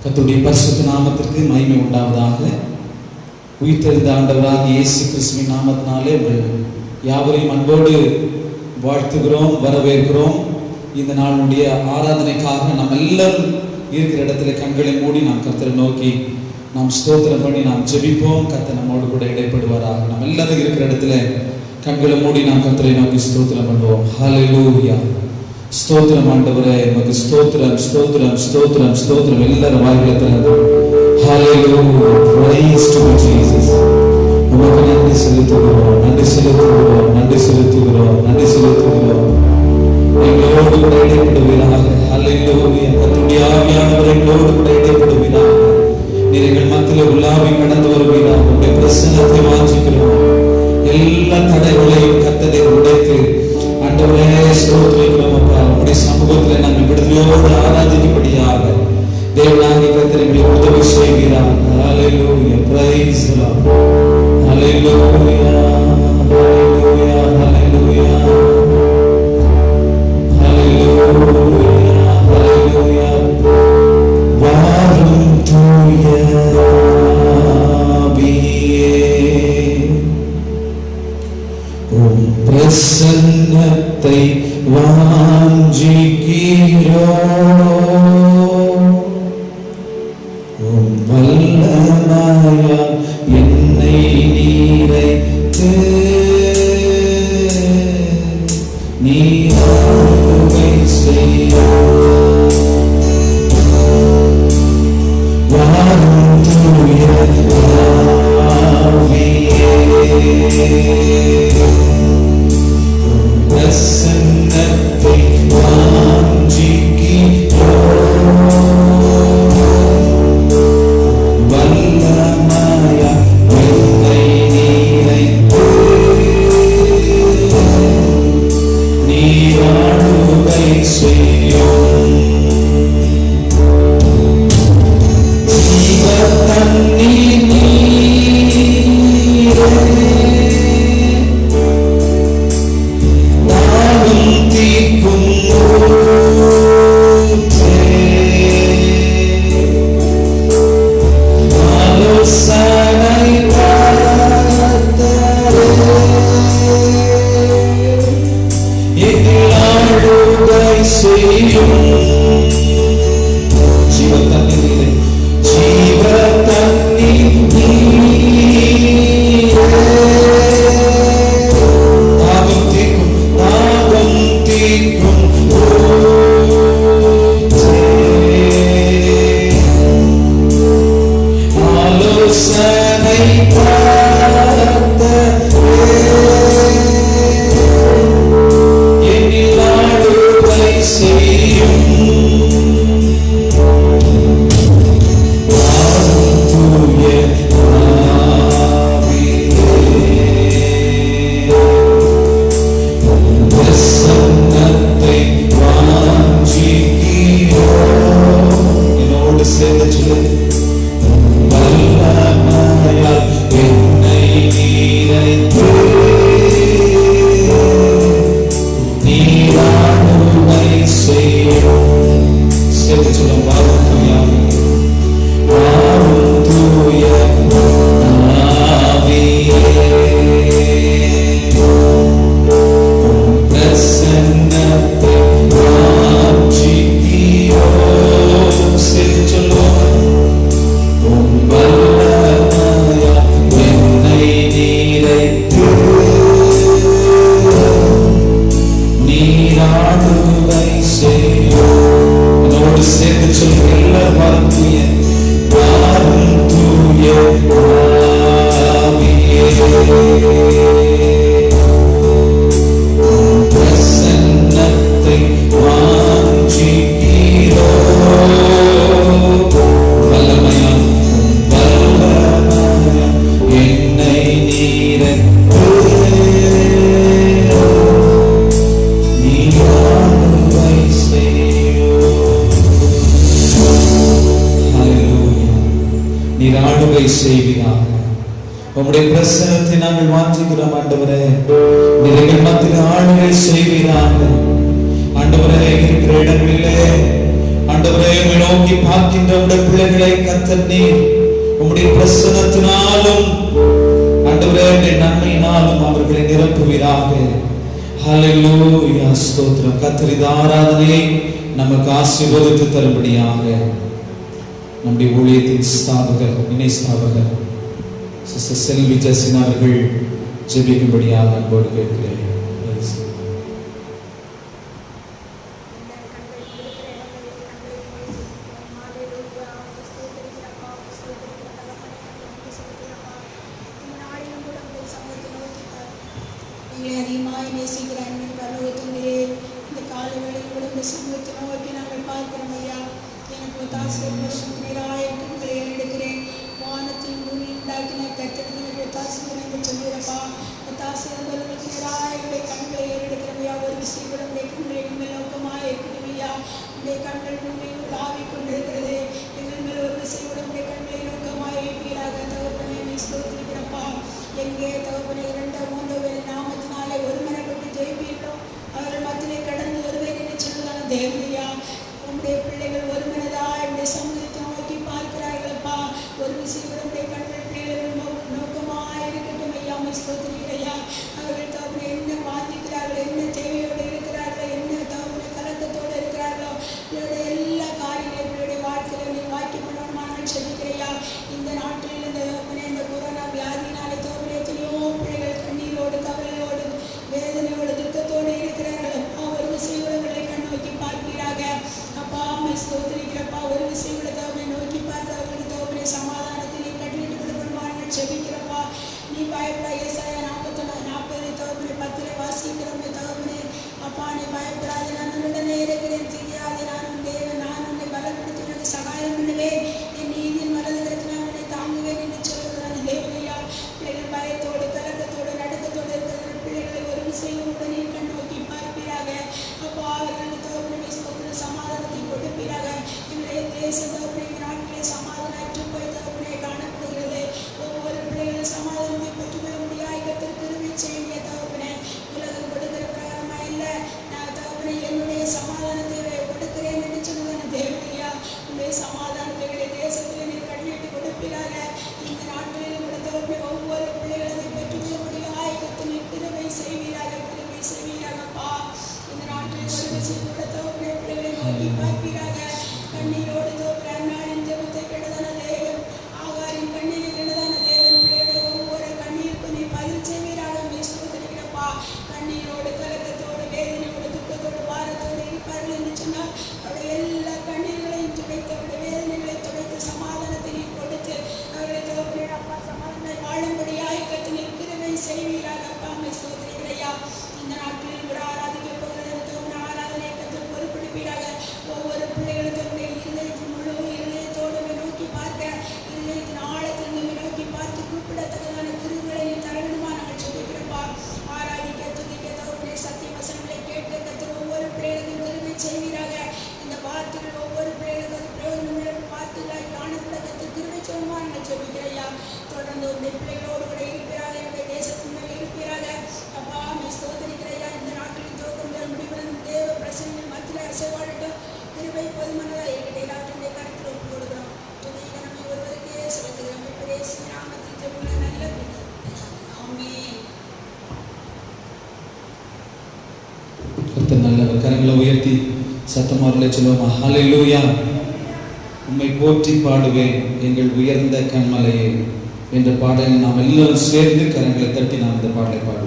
கர்த்தருடைய பரிசுத்த நாமத்திற்கு மகிமை உண்டாவதாக. உயிர்த்தெழுந்த ஆண்டவராக இயேசு கிறிஸ்துவின் நாமத்தினாலே உங்கள் யாவரையும் அன்போடு வாழ்த்துகிறோம், வரவேற்கிறோம். இந்த நாளுடைய ஆராதனைக்காக நாம் எல்லாரும் இருக்கிற இடத்துல கண்களை மூடி நாம் கர்த்தரை நோக்கி நாம் ஸ்தோத்திரம் பண்ணி நாம் ஜெபிப்போம். கர்த்தர் நம்மோடு கூட இடைப்படுவாராக. நாம் எல்லாரும் இருக்கிற இடத்துல கண்களை மூடி நாம் கர்த்தரை நோக்கி ஸ்தோத்திரம் பண்ணுவோம். ஹல்லேலூயா. ஸ்தோத்திரம் ஆண்டவரே, உமக்கு ஸ்தோத்திரம் ஸ்தோத்திரம் ஸ்தோத்திரம் ஸ்தோத்திரம். எல்லாரும் வாய்களை திறந்து ஹல்லேலூயா, பிரைஸ் டு ஜீசஸ். உமக்கு நன்றி செலுத்துகிறோம், நன்றி செலுத்துகிறோம், நன்றி செலுத்துகிறோம், நன்றி செலுத்துகிறோம். எங்களோடு கூட இடைப்படுவீராக. ஹல்லேலூயா. கர்த்தருடைய ஆவியானவர் எங்களோடு கூட இடைப்படுவீராக. நீர் எங்கள் மத்தியில் உலாவி கடந்து வருவீராக. உங்களுடைய பிரசன்னத்தை வாஞ்சிக்கிறோம். எல்லா தடைகளையும் கர்த்தரை உடைத்து ஆண்டவரே ஸ்தோத்திரிக்கிறோம் அப்பா. உங்களுடைய சமூகத்தில் நாங்கள் விடுதலையோடு ஆராதிக்கும்படியாக தேவனாகிய கர்த்தர் எங்களுக்கு உதவி செய்கிறார். ஹல்லேலூயா, பிரைஸ் தி லார்ட். ஹல்லேலூயா, ஹல்லேலூயா, ஹல்லேலூயா, ஹல்லேலூயா, ஹல்லேலூயா. வாரும் தூய ஆவியே, உம் பிரசன்னத்தை வாஞ்சிக்கிறோம். உம் வல்லமையால் என்னை நீரைத்து நீர் ஆளுகை செய்யும். வாரும் தூய ஆவியே, பிரசன்னத்தை வாஞ்சிக்கிறோம். வல்லமையால் என்னை நீரைத்து நீர் ஆளுகை செய்யும். ஜீவ தண்ணீர் நீரே, தாகம் தீர்க்கும் ஊற்றே, ஆலோசனை கர்த்தரே, எங்கள் ஆளுகை செய்யும். ஜீவ தண்ணீரே, ஜீவ தண்ணீர் நீரே, தாகம் தீர்க்கும் ஊற்றே, ஆலோசனை கர்த்தரே, எங்கள் ஆளுகை செய்யும். உம்முடைய பிரசன்னத்தை நாங்கள் வாஞ்சிக்கிறோம் ஆண்டவரே. நீர் எங்கள் மத்தியில் ஆளுகை செய்வீராக ஆண்டவரே. இருக்கிற இடங்களிலே ஆண்டவரே, உம்மை நோக்கி பார்க்கின்ற உம்முடைய பிள்ளைகளை கர்த்தர் நீர் உம்முடைய பிரசன்னத்தினாலும் ஆண்டவரே நன்மையினாலும் அவர்களை நிரப்புவீராக. ஹல்லேலூயா, ஸ்தோத்திரம். கர்த்தர் இந்த ஆராதனையை நமக்கு ஆசீர்வதித்து தரும்படியாக நம்முடைய ஊழியத்தின் ஸ்தாபகர், இணை ஸ்தாபகர் சிஸ்டர் செல்வி ஜெசின் அவர்கள் ஜெபிக்கும்படியாக அன்போடு கேட்கிறேன். கரங்களை உயர்த்தி சத்தமாரிலே சொல்லுவோமா? ஹல்லேலூயா. உம்மை போற்றி பாடுவேன் எங்கள் உயர்ந்த கன்மலையே என்ற பாடலை நாம் எல்லாரும் சேர்ந்து கரங்களை தட்டி நாம் இந்த பாடலை பாடுவோம்.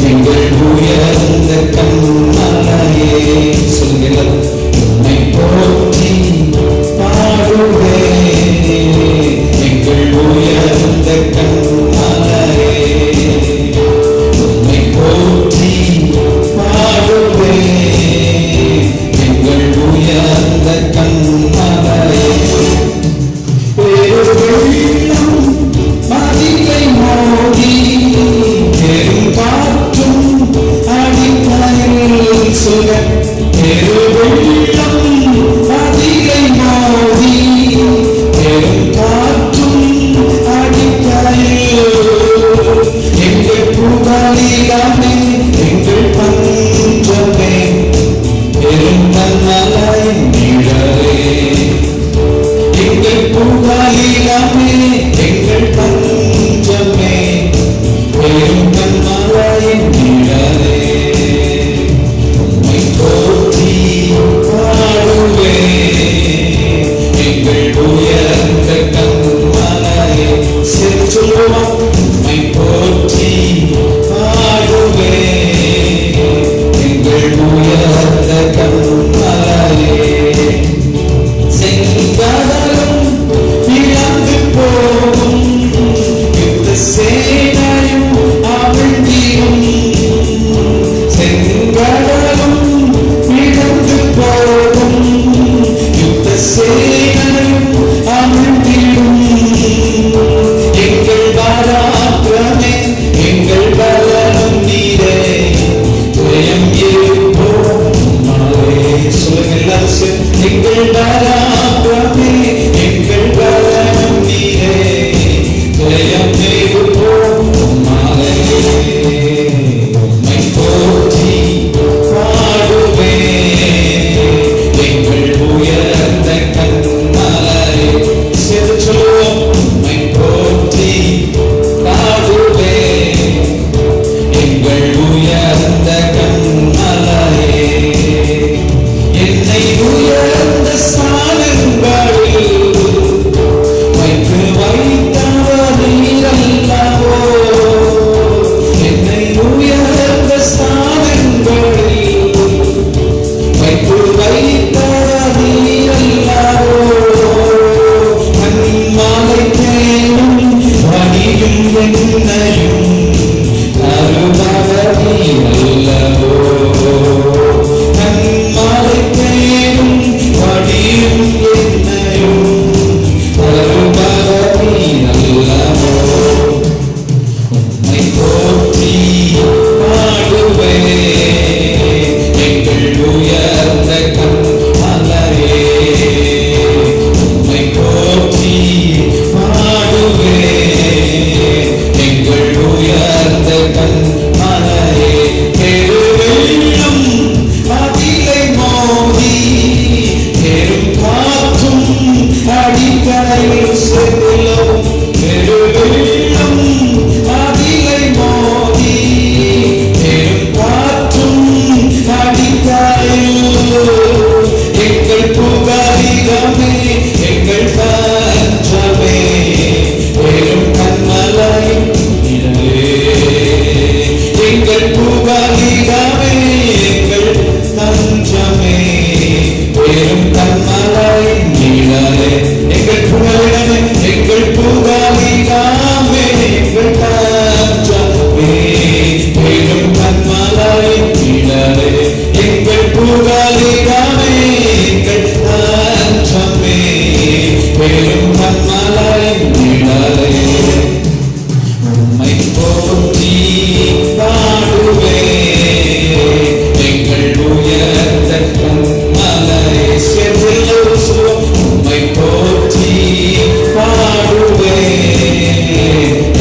எங்கள் அடிக்கரையில் செல்லும் பெருவெள்ளம் அதிலை மோதி பெரும் காற்றும் அடிக்கரையில் எங்கள் புகலிடமே எங்கள் தஞ்சமே பெரும் கண்மலையின் நிழலே எங்கள் புகலிடமே எங்கள் தஞ்சமே பெரும் கண்மலையின் நிழலே எங்கள் புகலிடமே எங்கள் புகலிடமே எங்கள் தஞ்சமே பெரும் கண்மலையின் நிழலே எங்கள் புகலிடமே எங்கள் தஞ்சமே பெரும் கண்மலையின் நிழலே உம்மை போற்றி பாடுவே எங்கள் உயர்ந்த கண்மலையே செல்லும் உம்மை போற்றி பாடுவே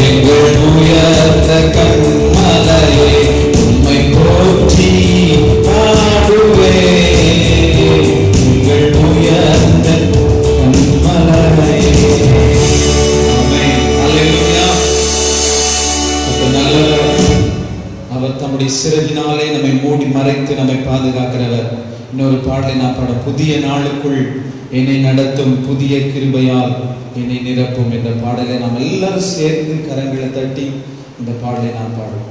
எங்கள் உயர்ந்த கண்மலையே உம்மை போற்றி பாடுவே எங்கள் உயர்ந்த கண்மலையே. ஆமென். அல்லேலூயா. அவர் தம்முடைய சிறகினாலே நம்மை மூடி மறைத்து நம்மை பாதுகாக்கிறவர். இன்னொரு பாடலை நான் பாட, புதிய நாளுக்குள் என்னை நடத்தும் புதிய கிருபையால் என்னை நிரப்பும் என்ற பாடலை நாம் எல்லாரும் சேர்ந்து கரங்களை தட்டி இந்த பாடலை நாம் பாடுவோம்.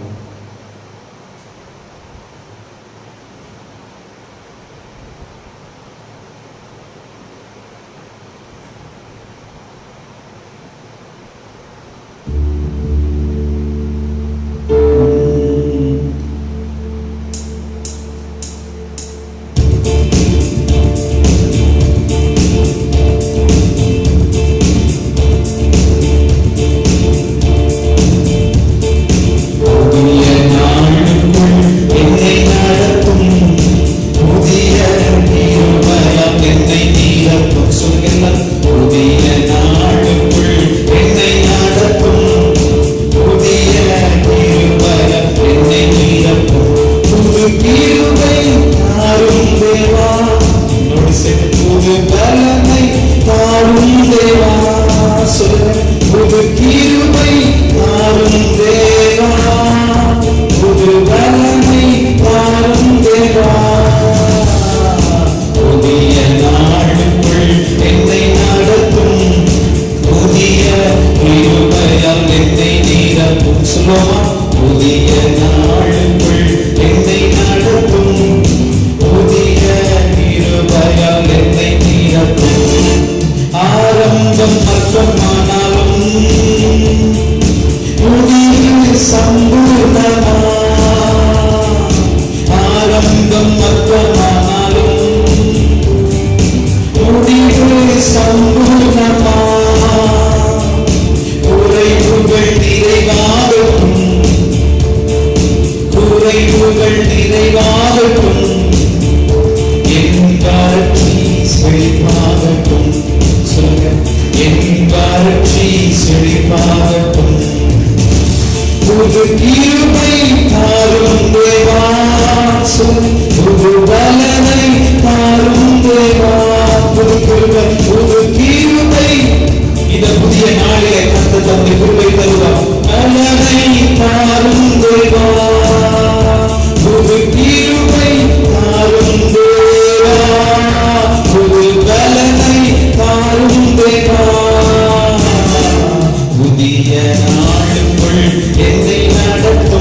புதிய நாளுக்குள் என்னை நடத்தும்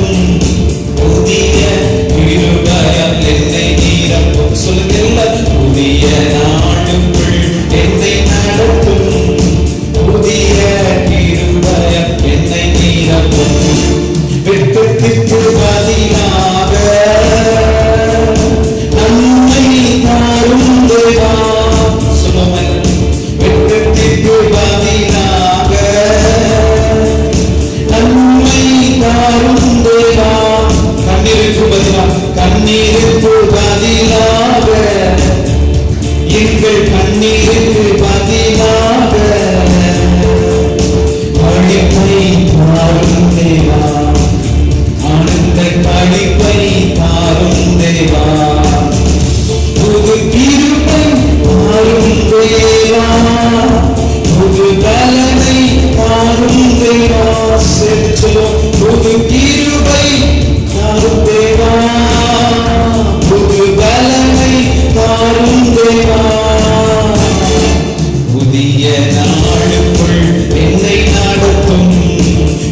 புதிய நாளுக்குள் என்னை நடத்தும்,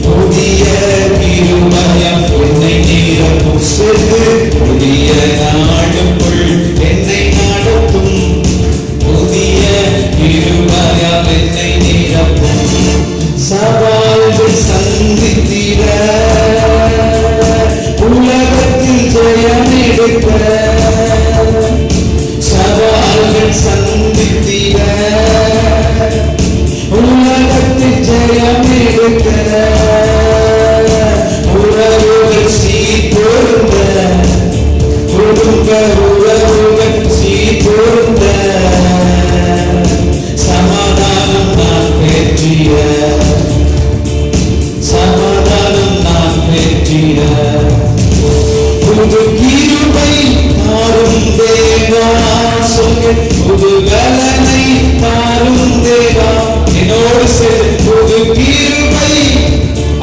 புதிய கிருபையால் என்னை நிரப்பும். சேர்ந்து புதிய நாளுக்குள் என்னை நடத்தும், புதிய கிருபையால் என்னை நிரப்பும். சவால்கள் சந்தித்திட உலகத்தில் ஜெயம் எடுக்க, சவால்கள் சந்தித்திட உலகத்தில் ஜெயம் எடுக்க, உறவுகள் சீர்பொருந்த, குடும்ப உறவுகள் சீர்பொருந்த, சமாதானம் நான் பெற்றிட, சமாதானம் நான் பெற்றிட, புது கிருபை தாரும் தேவா. சொல்ல புது பலனை தாரும் தேவா. என்னோடு சேர்ந்து புது கிருபை,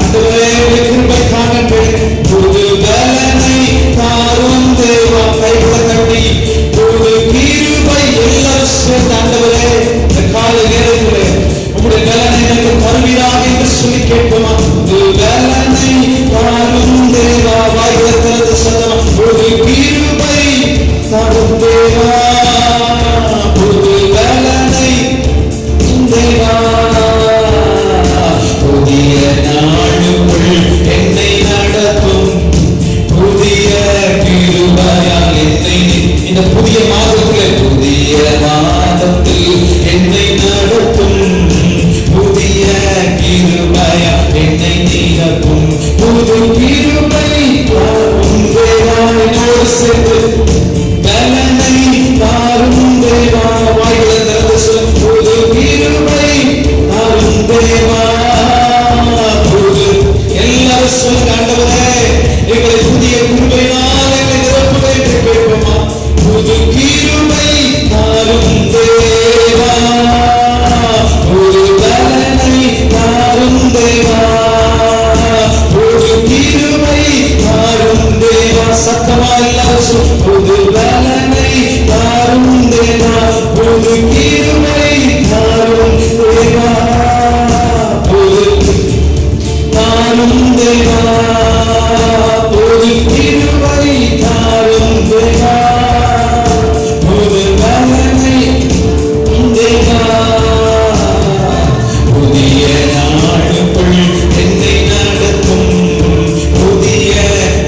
ஆண்டவரே கிருபை காணப்படும், புது பலனை தாரும் தேவா. கைகளை தட்டி புது கிருபை எல்லாரும் சேர்ந்து ஆண்டவரே இந்த கால நேரத்திலே உங்களுடைய பலனை எனக்கு தருவீராக என்று சொல்லி கேட்போமா? புது பலனை தாரும் தேவா. வாய்களை திறந்து சொல்லமா? புது கிருபை தாரும் தேவா, புது பலனை தேவா. புதிய நாளுக்குள் என்னை நடத்தும், புதிய கிருபையால் என்னை, இந்த புதிய மாதத்தில், புதிய மாதத்தில் என்னை நடத்தும், புதிய கிருபையால் என்னை நிரப்பும். புது கிருபை தாரும் தேவா. என்னோடு சேர்ந்து பலனை தாரும் தேவா. வாய்களை திறந்து சொல்ல புது கிருபை தாரும் தேவா. புது எல்லாரும் சொல்லுங்க, ஆண்டவரே எங்களை புதிய கிருபையினால் எங்களை நிரப்புக என்று கேட்போமா? புது கிருபை தாரும் தேவா, புது பலனை தாரும் தேவா, புது கிருபை தாரும் தேவா. சத்தமா எல்லாரும் சொல்லுங்க, புது பலனை தாரும் தேவா, புது கிருபை தாரும் தேவா, புது தாரும் தேவா, புது கிருபை தாரும் தேவா, புது பலனை தேவா. புதிய நாளுக்குள் என்னை நடத்தும், புதிய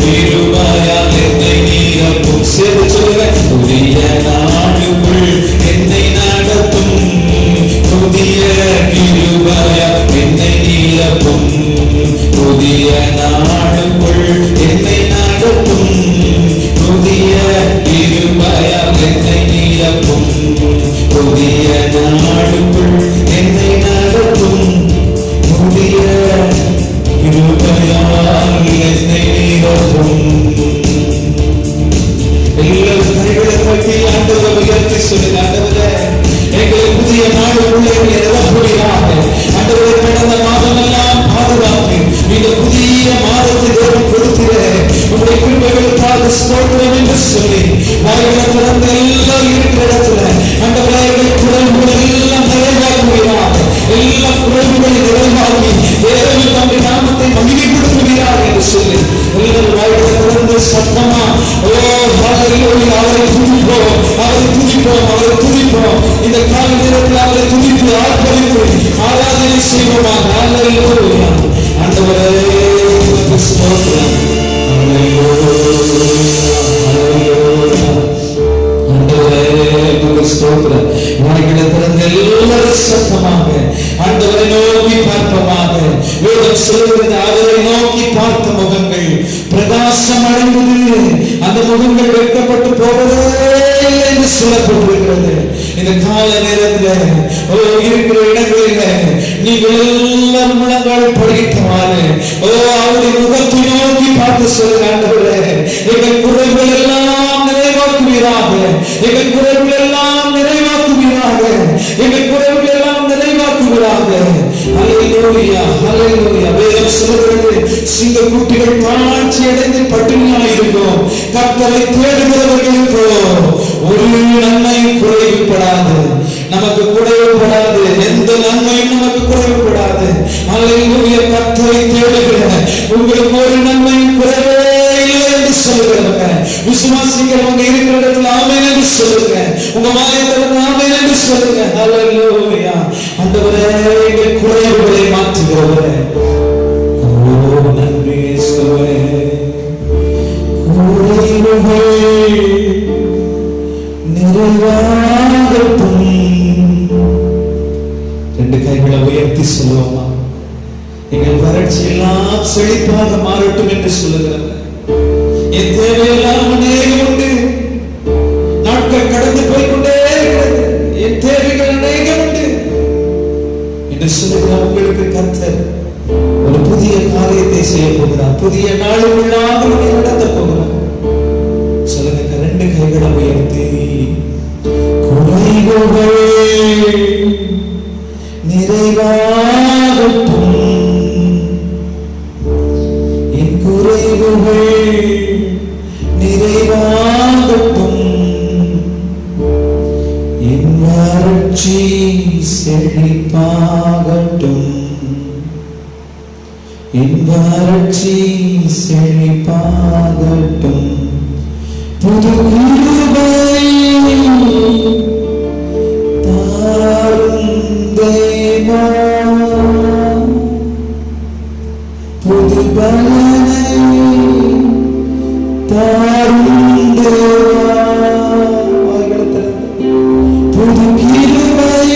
கிருபையால் என்னை நிரப்பும். சேர்ந்து சொல்லுங்க, புதிய நாளுக்குள் என்னை நடத்தும், புதிய கிருபையால் என்னை நிரப்பும், புதிய நாளுக்குள் என்னை நடத்தும், புதிய கிருபையால் என்னை நிரப்பும், புதிய நாளுக்குள் என்னை நடத்தும், புதிய கிருபையால் என்னை நிரப்பும். எல்லாரும் கைகளை தட்டி ஆண்டவரை உயர்த்தி சொல்லுங்க, ஆண்டவரே எங்களை புதிய நாளுக்குள்ள எங்களை நிரப்புவீராக. ஆண்டவரே கடந்த மாதமெல்லாம் பாதுகாத்து இந்த புதிய மாதத்தை தேவன் கொடுக்கிறேன், உங்களுடைய கிருபைகளுக்காக ஸ்தோத்திரம் என்று சொல்லி வாய்களை திறந்த எல்லாம் இருக்கிற இடத்துல ஆண்டவரே எங்கள் குறைவுகளை எல்லாம் நிறைவாக்குவீராக. எல்லா குறைவுகளை நிறைவாக்கி தேவன் தம்முடைய நாமத்தை மகிமைப்படுத்துவீராக என்று சொல்லி எல்லாரும் வாய்களை திறந்து சத்தமா ஓ ஹல்லேலூயா, அவரை துதிப்போம், அவரை துதிப்போம், அவரை துதிப்போம். இந்த கால நேரத்தில் அவரை துதித்து ஆர்ப்பரித்து ஆராதனை செய்வோமா? ஹல்லேலூயா. ஆண்டவரே உமக்கு ஸ்தோத்திரம். ஆண்டவரே உமக்கு ஸ்தோத்திரம். வாய்களை திறந்து எல்லாரும் சத்தமாக ஆண்டவரை நோக்கி பார்ப்போமாக. வேதம் சொல்லுகிறது, அவரை நோக்கி பார்த்த முகங்கள் பிரகாசம் அடைந்தது, அந்த முகங்கள் வெட்கப்பட்டு போவதே இல்லை என்று சொல்லப்பட்டிருக்கிறது. இந்த கால நேரத்தில் இருக்கிற இடங்களில் நீங்கள் எல்லாரும் முழங்கால் படித்தவாறு அவருடைய முகத்தை நோக்கி பார்த்து சொல்லுங்க, ஆண்டவரே எங்கள் குறைகள் எல்லாம் நிறைவாக்குவீராக, எங்கள் குறைகள் எல்லாம் நிறைவாக்குவீராக, எங்கள் குறைகள் எல்லாம் நிறைவாக்குவீராக. ஹல்லேலூயா, ஹல்லேலூயா. வேதம் சொல்லுகிறது, சிங்கக்குட்டிகள் தாழ்ச்சி அடைந்து பட்டினியாயிருக்கும், கர்த்தரை தேடுகிறவர்களுக்கோ ஒரு நன்மையும் குறைவுபடாது. நமக்கு குறைவுபடாது, எந்த நன்மையும் நமக்கு குறைவுபடாது. அல்லேலூயா. கர்த்தரை தேடுகிற உங்களுக்கு ஒரு நன்மையும் குறைவே இல்லை என்று சொல்லுகிறவங்க, விசுவாசிக்கிறவங்க இருக்கிற இடத்துல ஆமென் என்று சொல்லுங்க. உங்க வாயத்திற்கு ஆமென் என்று சொல்லுங்க. அல்லேலூயா. ஆண்டவரே, எங்கள் குறைவுகளை மாற்றுகிறவரே, ஓ நன்றி இயேசுவே. குறைவுகள் நிறைவாகட்டும். ரெண்டு கைகளை உயர்த்தி சொல்லுவோமா? எங்கள் வறட்சி எல்லாம் செழிப்பாக மாறட்டும் என்று சொல்லுகிறார். என் தேவையெல்லாம் அநேகம் உண்டு, நாட்கள் கடந்து போய்கொண்டே இருக்கிறது, என் தேவைகள் அநேகம் உண்டு என்று சொல்லுகிறார். உங்களுக்கு கர்த்தர் ஒரு புதிய காரியத்தை செய்ய போகிறார். புதிய நாளுக்குள்ளாக நடத்த போகிறார். சொல்லுங்க, ரெண்டு கைகளை உயர்த்தி, குறைவுகள் நிறைவாகட்டும். என் குறைவுகள் நிறைவாகட்டும். என் வறட்சி செழிப்பாகட்டும். என் வறட்சி செழிப்பாகட்டும். புது கிருபை தாரும் தேவா, புது பலனை தாரும் தேவா. புது கிருபை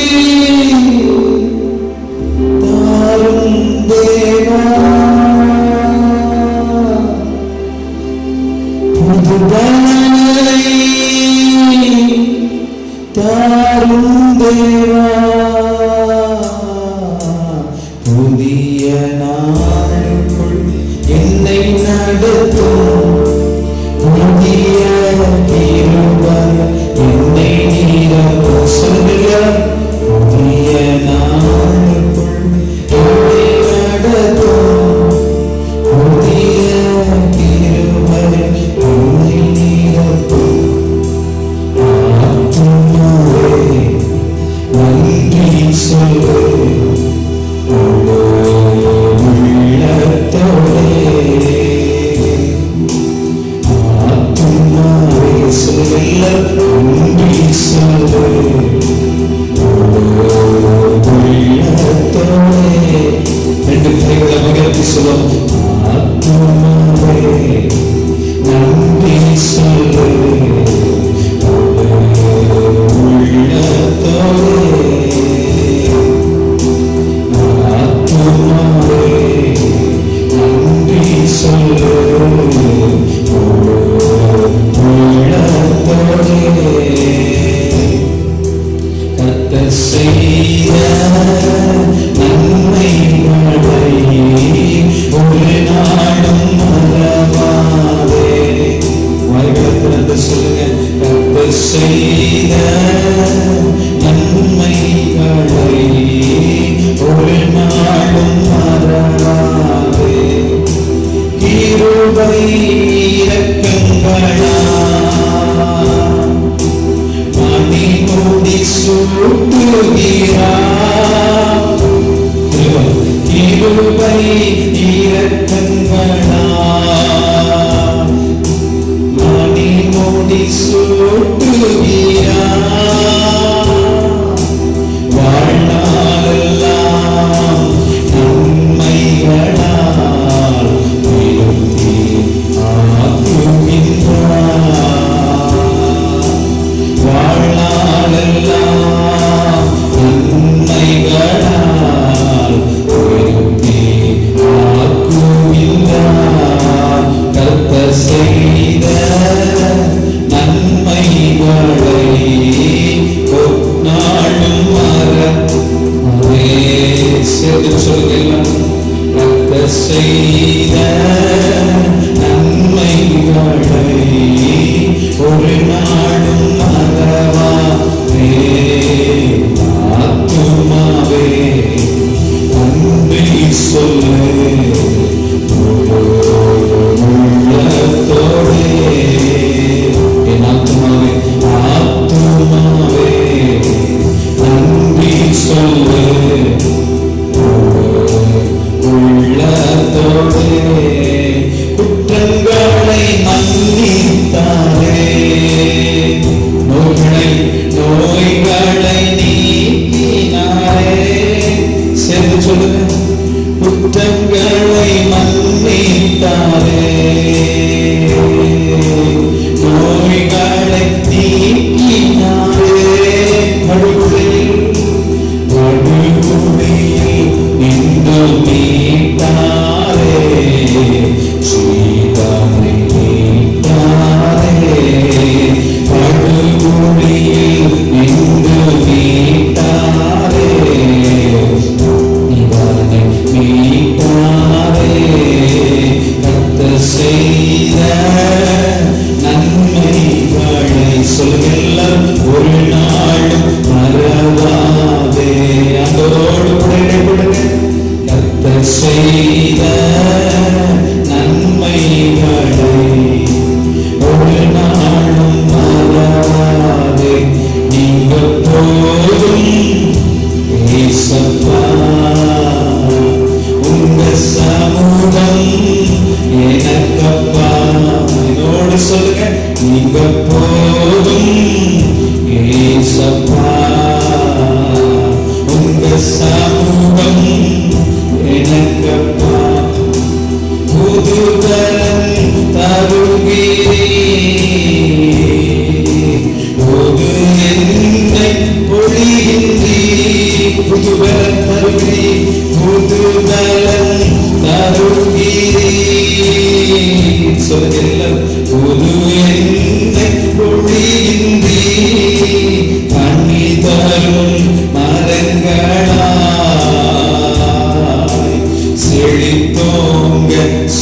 தாரும் தேவா, புது பலனை தாரும் தேவா. புதிய நாளுக்குள் என்னை நடத்தும். புதிய கிருபை என்னை நீரவும். சொல்லுங்க, புதிய நாளுக்குள் என்னை நடத்தும். புதிய கிருபை என்னை நீரவும். ஆத்துமாவே நன்றி சொல்லு உள்ளத்தோடே. ஆத்துமாவே சொல்ல நன்றி சொல்லு உள்ளத்தோடே. ரெண்டு கைகளை உயர்த்தி சொல்லும். ஆத்துமாவே நன்றி சொல்லு உள்ளத்தோடு குற்றங்களை மன்னித்தாரே, நோய்களை நீக்கினாரே. சேர்ந்து சொல்லுங்க, குற்றங்களை மன்னித்தாரே, நோய்களை நீக்கினாரே. படுகுழியில் நின்று மீட்டாரே, சீதாவை மீட்டாரே. படுகுழியில் நின்று மீட்டாரே, இவனை மீட்டாரே. கர்த்தர் செய்த நன்மைகளை சொல்லுங்கள், ஒரு நாளும் மறவாதே. அதோடு கொடுங்க, கர்த்தர் செய்த நன்மைகளை ஒரு நாளும் மறவாதே. நீங்க போதும் ஏசப்பா, உங்க சமூகம் எனக்கப்பா. என்னோடு சொல்லுங்க, நீங்க போதும் ஏசப்பா, உங்க சமூகம் எனக்கப்பா. புதுபலன் தருகிறீர், புது என்னை பொழிகின்றீர். புதுபலன் தருகிறீர், புதுபலன் தருகிறீர். சொல்லுங்கள், புது என்னை பொழிகின்றீர். கண்ணி தரும் மரங்களாய் செழித்தோங்க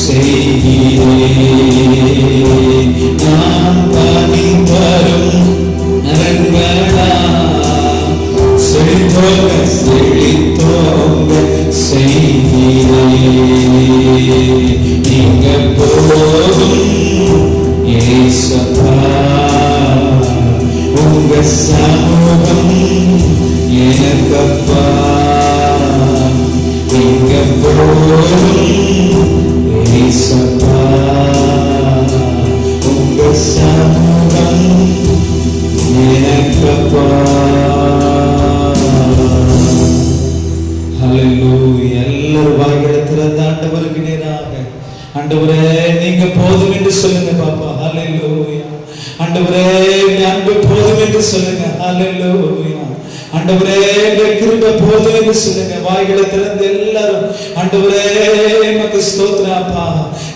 செய்கிறேன். நான் பனி தரும் மரங்களாய் செழித்தோங்க செய்கிறேன். நீங்க போதும் ஏசப்பா, உங்க சமூகம் எனக்கப்பா. நீங்க போதும் ஏசப்பா, உங்க சமூகம் எனக்கப்பா. ஹல்லேலூயா. எல்லாரும் வாய்களை திறந்த ஆண்டவருக்கு நேராக, ஆண்டவரே நீங்க போதும் என்று சொல்லுங்க பாப்பா. ஹல்லேலூயா. ஆண்டவரே அன்பு போதும் என்று சொல்லுங்க. ஹல்லேலூயா. ஆண்டவரே கிருபை போதும் என்று சொல்லுங்க. வாய்களை திறந்து எல்லாரும், ஆண்டவரே உமக்கு ஸ்தோத்திரம் அப்பா.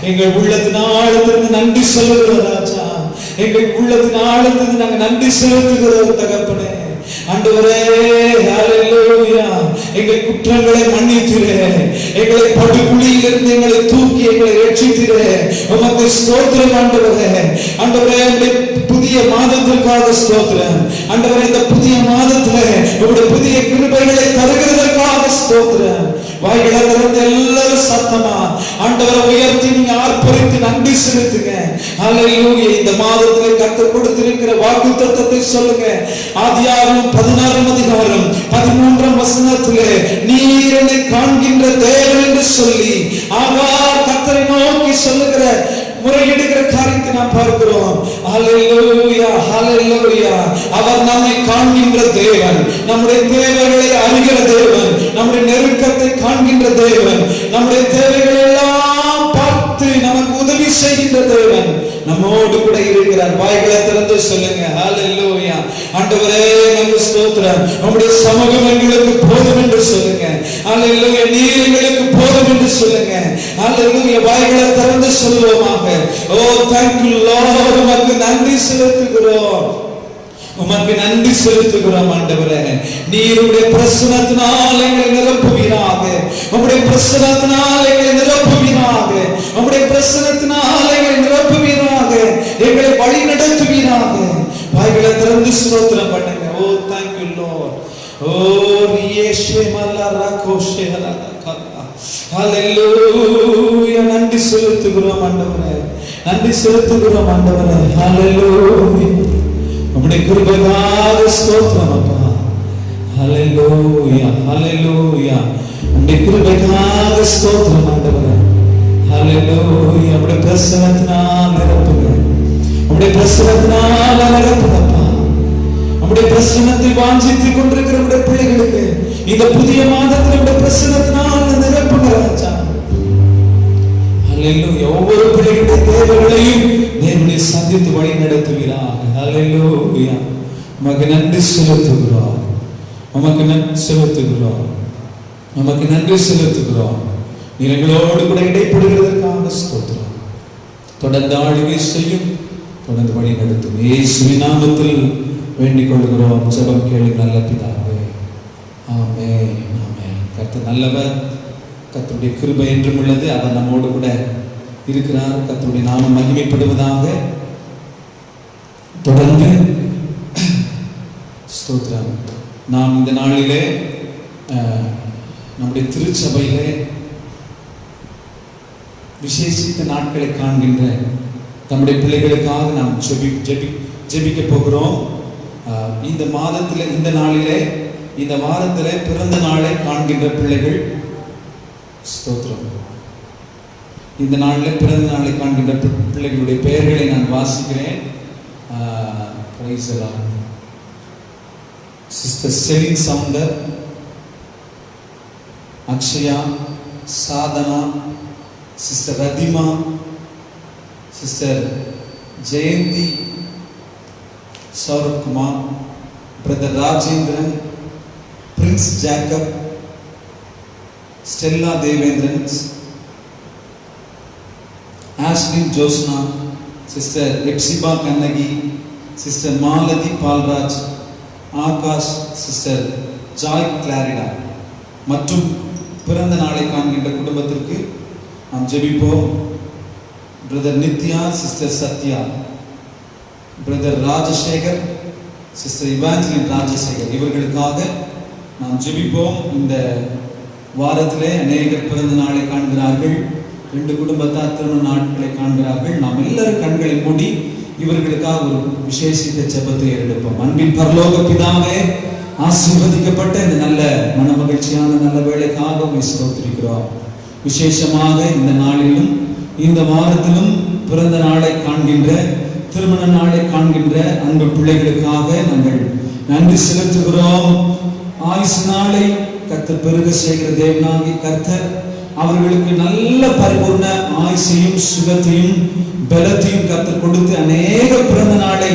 எங்கள் உள்ளத்தின் ஆழத்திலிருந்து நன்றி சொல்லுகிறோம் ராஜா. எங்கள் உள்ளத்தின் ஆழத்திலிருந்து நாங்கள் நன்றி செலுத்துகிறோம் தகப்பனே. ஆண்டவரே ஹல்லேலூயா. எங்கள் குற்றங்களை மன்னித்திரே, எங்களை படுகுழியில் இருந்து எங்களை தூக்கி எங்களை ரட்சித்திரே. உமக்கு ஸ்தோத்திரம் ஆண்டவரே. ஆண்டவரே புதிய மாதத்திற்காக ஸ்தோத்திரம். ஆண்டவரே இந்த புதிய மாதத்திலே உங்களுடைய புதிய கிருபைகளை தருகிறதற்காக ஸ்தோத்திரம். வாய்களை திறந்து எல்லாரும் சத்தமா ஆண்டவரை உயர்த்தி நீங்க ஆர்ப்பரித்து நன்றி செலுத்துங்க. ஹல்லேலூயா. இந்த மாதத்திலே கர்த்தர் கொடுத்திருக்கிற வாக்குத்தத்தத்தை சொல்லுங்க. ஆதியாகமம் 16 அதிகாரம் 13 வசனத்திலே நீர் என்னை காண்கின்ற தேவன் என்று சொல்லி ஆகார் கர்த்தரை நோக்கி சொல்லுகிற முறையிடுகிற காரியத்தை நாம் பார்க்கிறோம். ஹல்லேலூயா, ஹல்லேலூயா. அவர் நம்மை காண்கின்ற தேவன், நம்முடைய தேவைகளை அறிகிற தேவன், நம்முடைய நெருக்கத்தை காண்கின்ற தேவன், நம்முடைய தேவைகளை எல்லாம் பார்த்து நமக்கு உதவி செய்கின்ற தேவன் நம்மோடு கூட இருக்கிறார். வாய்களை திறந்து சொல்லுங்க. ஹல்லேலூயா. ஆண்டவரே நமக்கு ஸ்தோத்திரம். உம்முடைய சமூகம் எங்களுக்கு போதும் என்று சொல்லுங்க. ஹல்லேலூயா. நீர் எங்களுக்கு போதும் என்று சொல்லுங்க. ஹல்லேலூயா. வாய்களை திறந்து சொல்லுவோமாக. ஓ thank you Lord. உமக்கு நன்றி செலுத்துகிறோம், உமக்கு நன்றி செலுத்துகிறோம் ஆண்டவரே. நீருடைய பிரசன்னத்தினால் எங்களை நிரப்புவீராக, உம்முடைய பிரசன்னத்தினால் எங்களை நிரப்புவீராக, உம்முடைய பிரசன்னத்தினால் எங்களை நிரப்புவீராக, எங்களை வழி நடத்துவீராக. வாய்களை திறந்து ஸ்தோத்திரம் பண்ணுங்க. ஓ thank you Lord. ஓ ரியேஷே மல்லரா கோஷே ஹலலா. ஹல்லேலூயா. நன்றி செலுத்துகிறோம் ஆண்டவரே, நன்றி செலுத்துகிறோம் ஆண்டவரே. ஹல்லேலூயா. உம்முடைய கிருபைக்காக ஸ்தோத்திரம் அப்பா. ஹல்லேலூயா, ஹல்லேலூயா. உம்முடைய கிருபைக்காக ஸ்தோத்திரம் ஆண்டவரே. ஹல்லேலூயா. உம்முடைய பிரசன்னத்தினால் நிரப்புங்க, உம்முடைய பிரசன்னத்தினால் நிரப்புங்கப்பா. உம்முடைய பிரசன்னத்தை வாஞ்சித்துக் கொண்டிருக்கிற உம்முடைய பிள்ளைகளுக்கு இந்த புதிய மாதத்தில் உம்முடைய பிரசன்னத்தினால் நிரப்புங்க ராஜா. ஹல்லேலூயா. ஒவ்வொரு பிள்ளைகளுடைய தேவைகளையும் தேவனை சந்தித்து வழி நடத்துகிறார். ஹல்லேலூயா. உமக்கு நன்றி செலுத்துகிறோம், உமக்கு நன்றி செலுத்துகிறோம், உமக்கு நன்றி செலுத்துகிறோம். நீர் எங்களோடு கூட இடைப்படுகிறதற்காக ஸ்தோத்திரம். தொடர்ந்து ஆளுகை செய்யும், தொடர்ந்து வழி நடத்தும். இயேசுவின் நாமத்தில் வேண்டிக் கொள்கிறோம். ஜெபம் கேளும் நல்ல பிதாவே. ஆமென், ஆமென். கர்த்தர் நல்லவர், கர்த்தருடைய கிருபை என்றும் உள்ளது. அவர் நம்மோடு கூட இருக்கிறார். கர்த்தருடைய நாமம் மகிமைப்படுவதாக. தொடர்ந்து ஸ்தோத்திரம். நாம் இந்த நாளிலே நம்முடைய திருச்சபையிலே விசேஷித்த நாட்களை காண்கின்ற நம்முடைய பிள்ளைகளுக்காக நாம் ஜெபிக்க போகிறோம். இந்த மாதத்தில், இந்த நாளிலே, இந்த வாரத்திலே பிறந்த நாளை காண்கின்ற பிள்ளைகள் ஸ்தோத்திரம். இந்த நாளில் பிறந்த நாளை காண்கின்ற பிள்ளைகளுடைய பெயர்களை நான் வாசிக்கிறேன். Sister Celine Soundar, Akshaya, Sadhana, sister Rathima, sister Jayanthi, Saurabh Kumar, brother Rajendran, Prince Jacob, Stella Devendran, Ashlin Josna, sister Epsiba Kannagi, sister Malathi Paulraj, Akash, sister Joy Clarita மற்றும் பிறந்த நாளை காண்கின்ற குடும்பத்திற்கு நாம் ஜெபிப்போம். Brother Nithya, sister Sathya, brother Rajasekar, sister Evangeline Rajasekar, இவர்களுக்காக நாம் ஜெபிப்போம். இந்த வாரத்திலே அநேகர் பிறந்த நாளை காண்கிறார்கள். 2 குடும்பத்தார் திருமண நாட்களை காண்கிறார்கள். நாம் எல்லாரும் கண்களை மூடி இவர்களுக்காக ஒரு விசேஷித்த ஜெபத்தை எடுப்போம். அன்பின் பரலோக பிதாவே, ஆசீர்வதிக்கப்பட்ட இந்த நல்ல மனமகிழ்ச்சியான நல்ல வேளைக்காக உம்மை ஸ்தோத்திரிக்கிறோம். விசேஷமாக இந்த நாளிலும் இந்த வாரத்திலும் பிறந்த நாளை காண்கின்ற, திருமண நாளை காண்கின்ற அன்பு பிள்ளைகளுக்காக நாங்கள் நன்றி செலுத்துகிறோம். ஆயுசு நாளை கர்த்தர் பெருக செய்கிற தேவனாகி கர்த்தர் அவர்களுக்கு நல்ல பரிபூர்ண ஆயுசையும் சுகத்தையும் பலத்தையும் கர்த்தர் கொடுத்து அநேக பிறந்த நாளை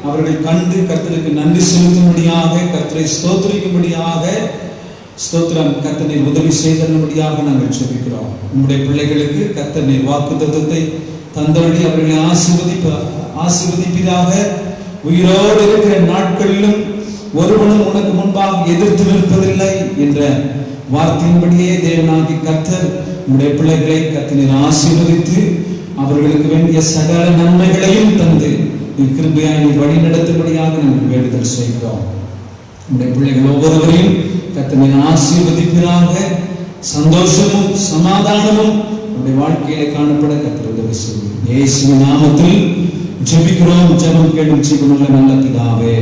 அவர்கள் கண்டு கர்த்தருக்கு நன்றி செலுத்தும்படியாக, கர்த்தரை ஸ்தோத்திரிக்கும்படியாக, ஸ்தோத்திரம் கர்த்தரை உதவி செய்தபடியாக நாங்கள் ஜெபிக்கிறோம். உம்முடைய பிள்ளைகளுக்கு கர்த்தர் நீர் வாக்குத்தத்தத்தை தந்தபடி அவர்களை ஆசீர்வதிப்பீராக. உயிரோடு இருக்கிற நாட்களிலும் ஒருவனும் உனக்கு முன்பாக எதிர்த்து நிற்பதில்லை என்ற வார்த்தையின்படியே தேவனாகி கர்த்தர் உம்முடைய பிள்ளைகளை கர்த்தர் ஆசீர்வதித்து அவர்களுக்கு வேண்டிய சகல நன்மைகளையும் தந்து கிருபையாய் வழி நடத்தும்படியாக நாங்கள் வேண்டுதல் செய்கிறோம். உம்முடைய பிள்ளைகள் ஒவ்வொருவரையும் கர்த்தர் ஆசீர்வதிப்பீராக. சந்தோஷமும் சமாதானமும் நம்முடைய வாழ்க்கையிலே காணப்பட கர்த்தர் உதவி செய்யும். இயேசுவின் நாமத்தில் ஜெபிக்கிறோம். ஜெபம் கேளும் ஜீவனுள்ள நல்ல பிதாவே,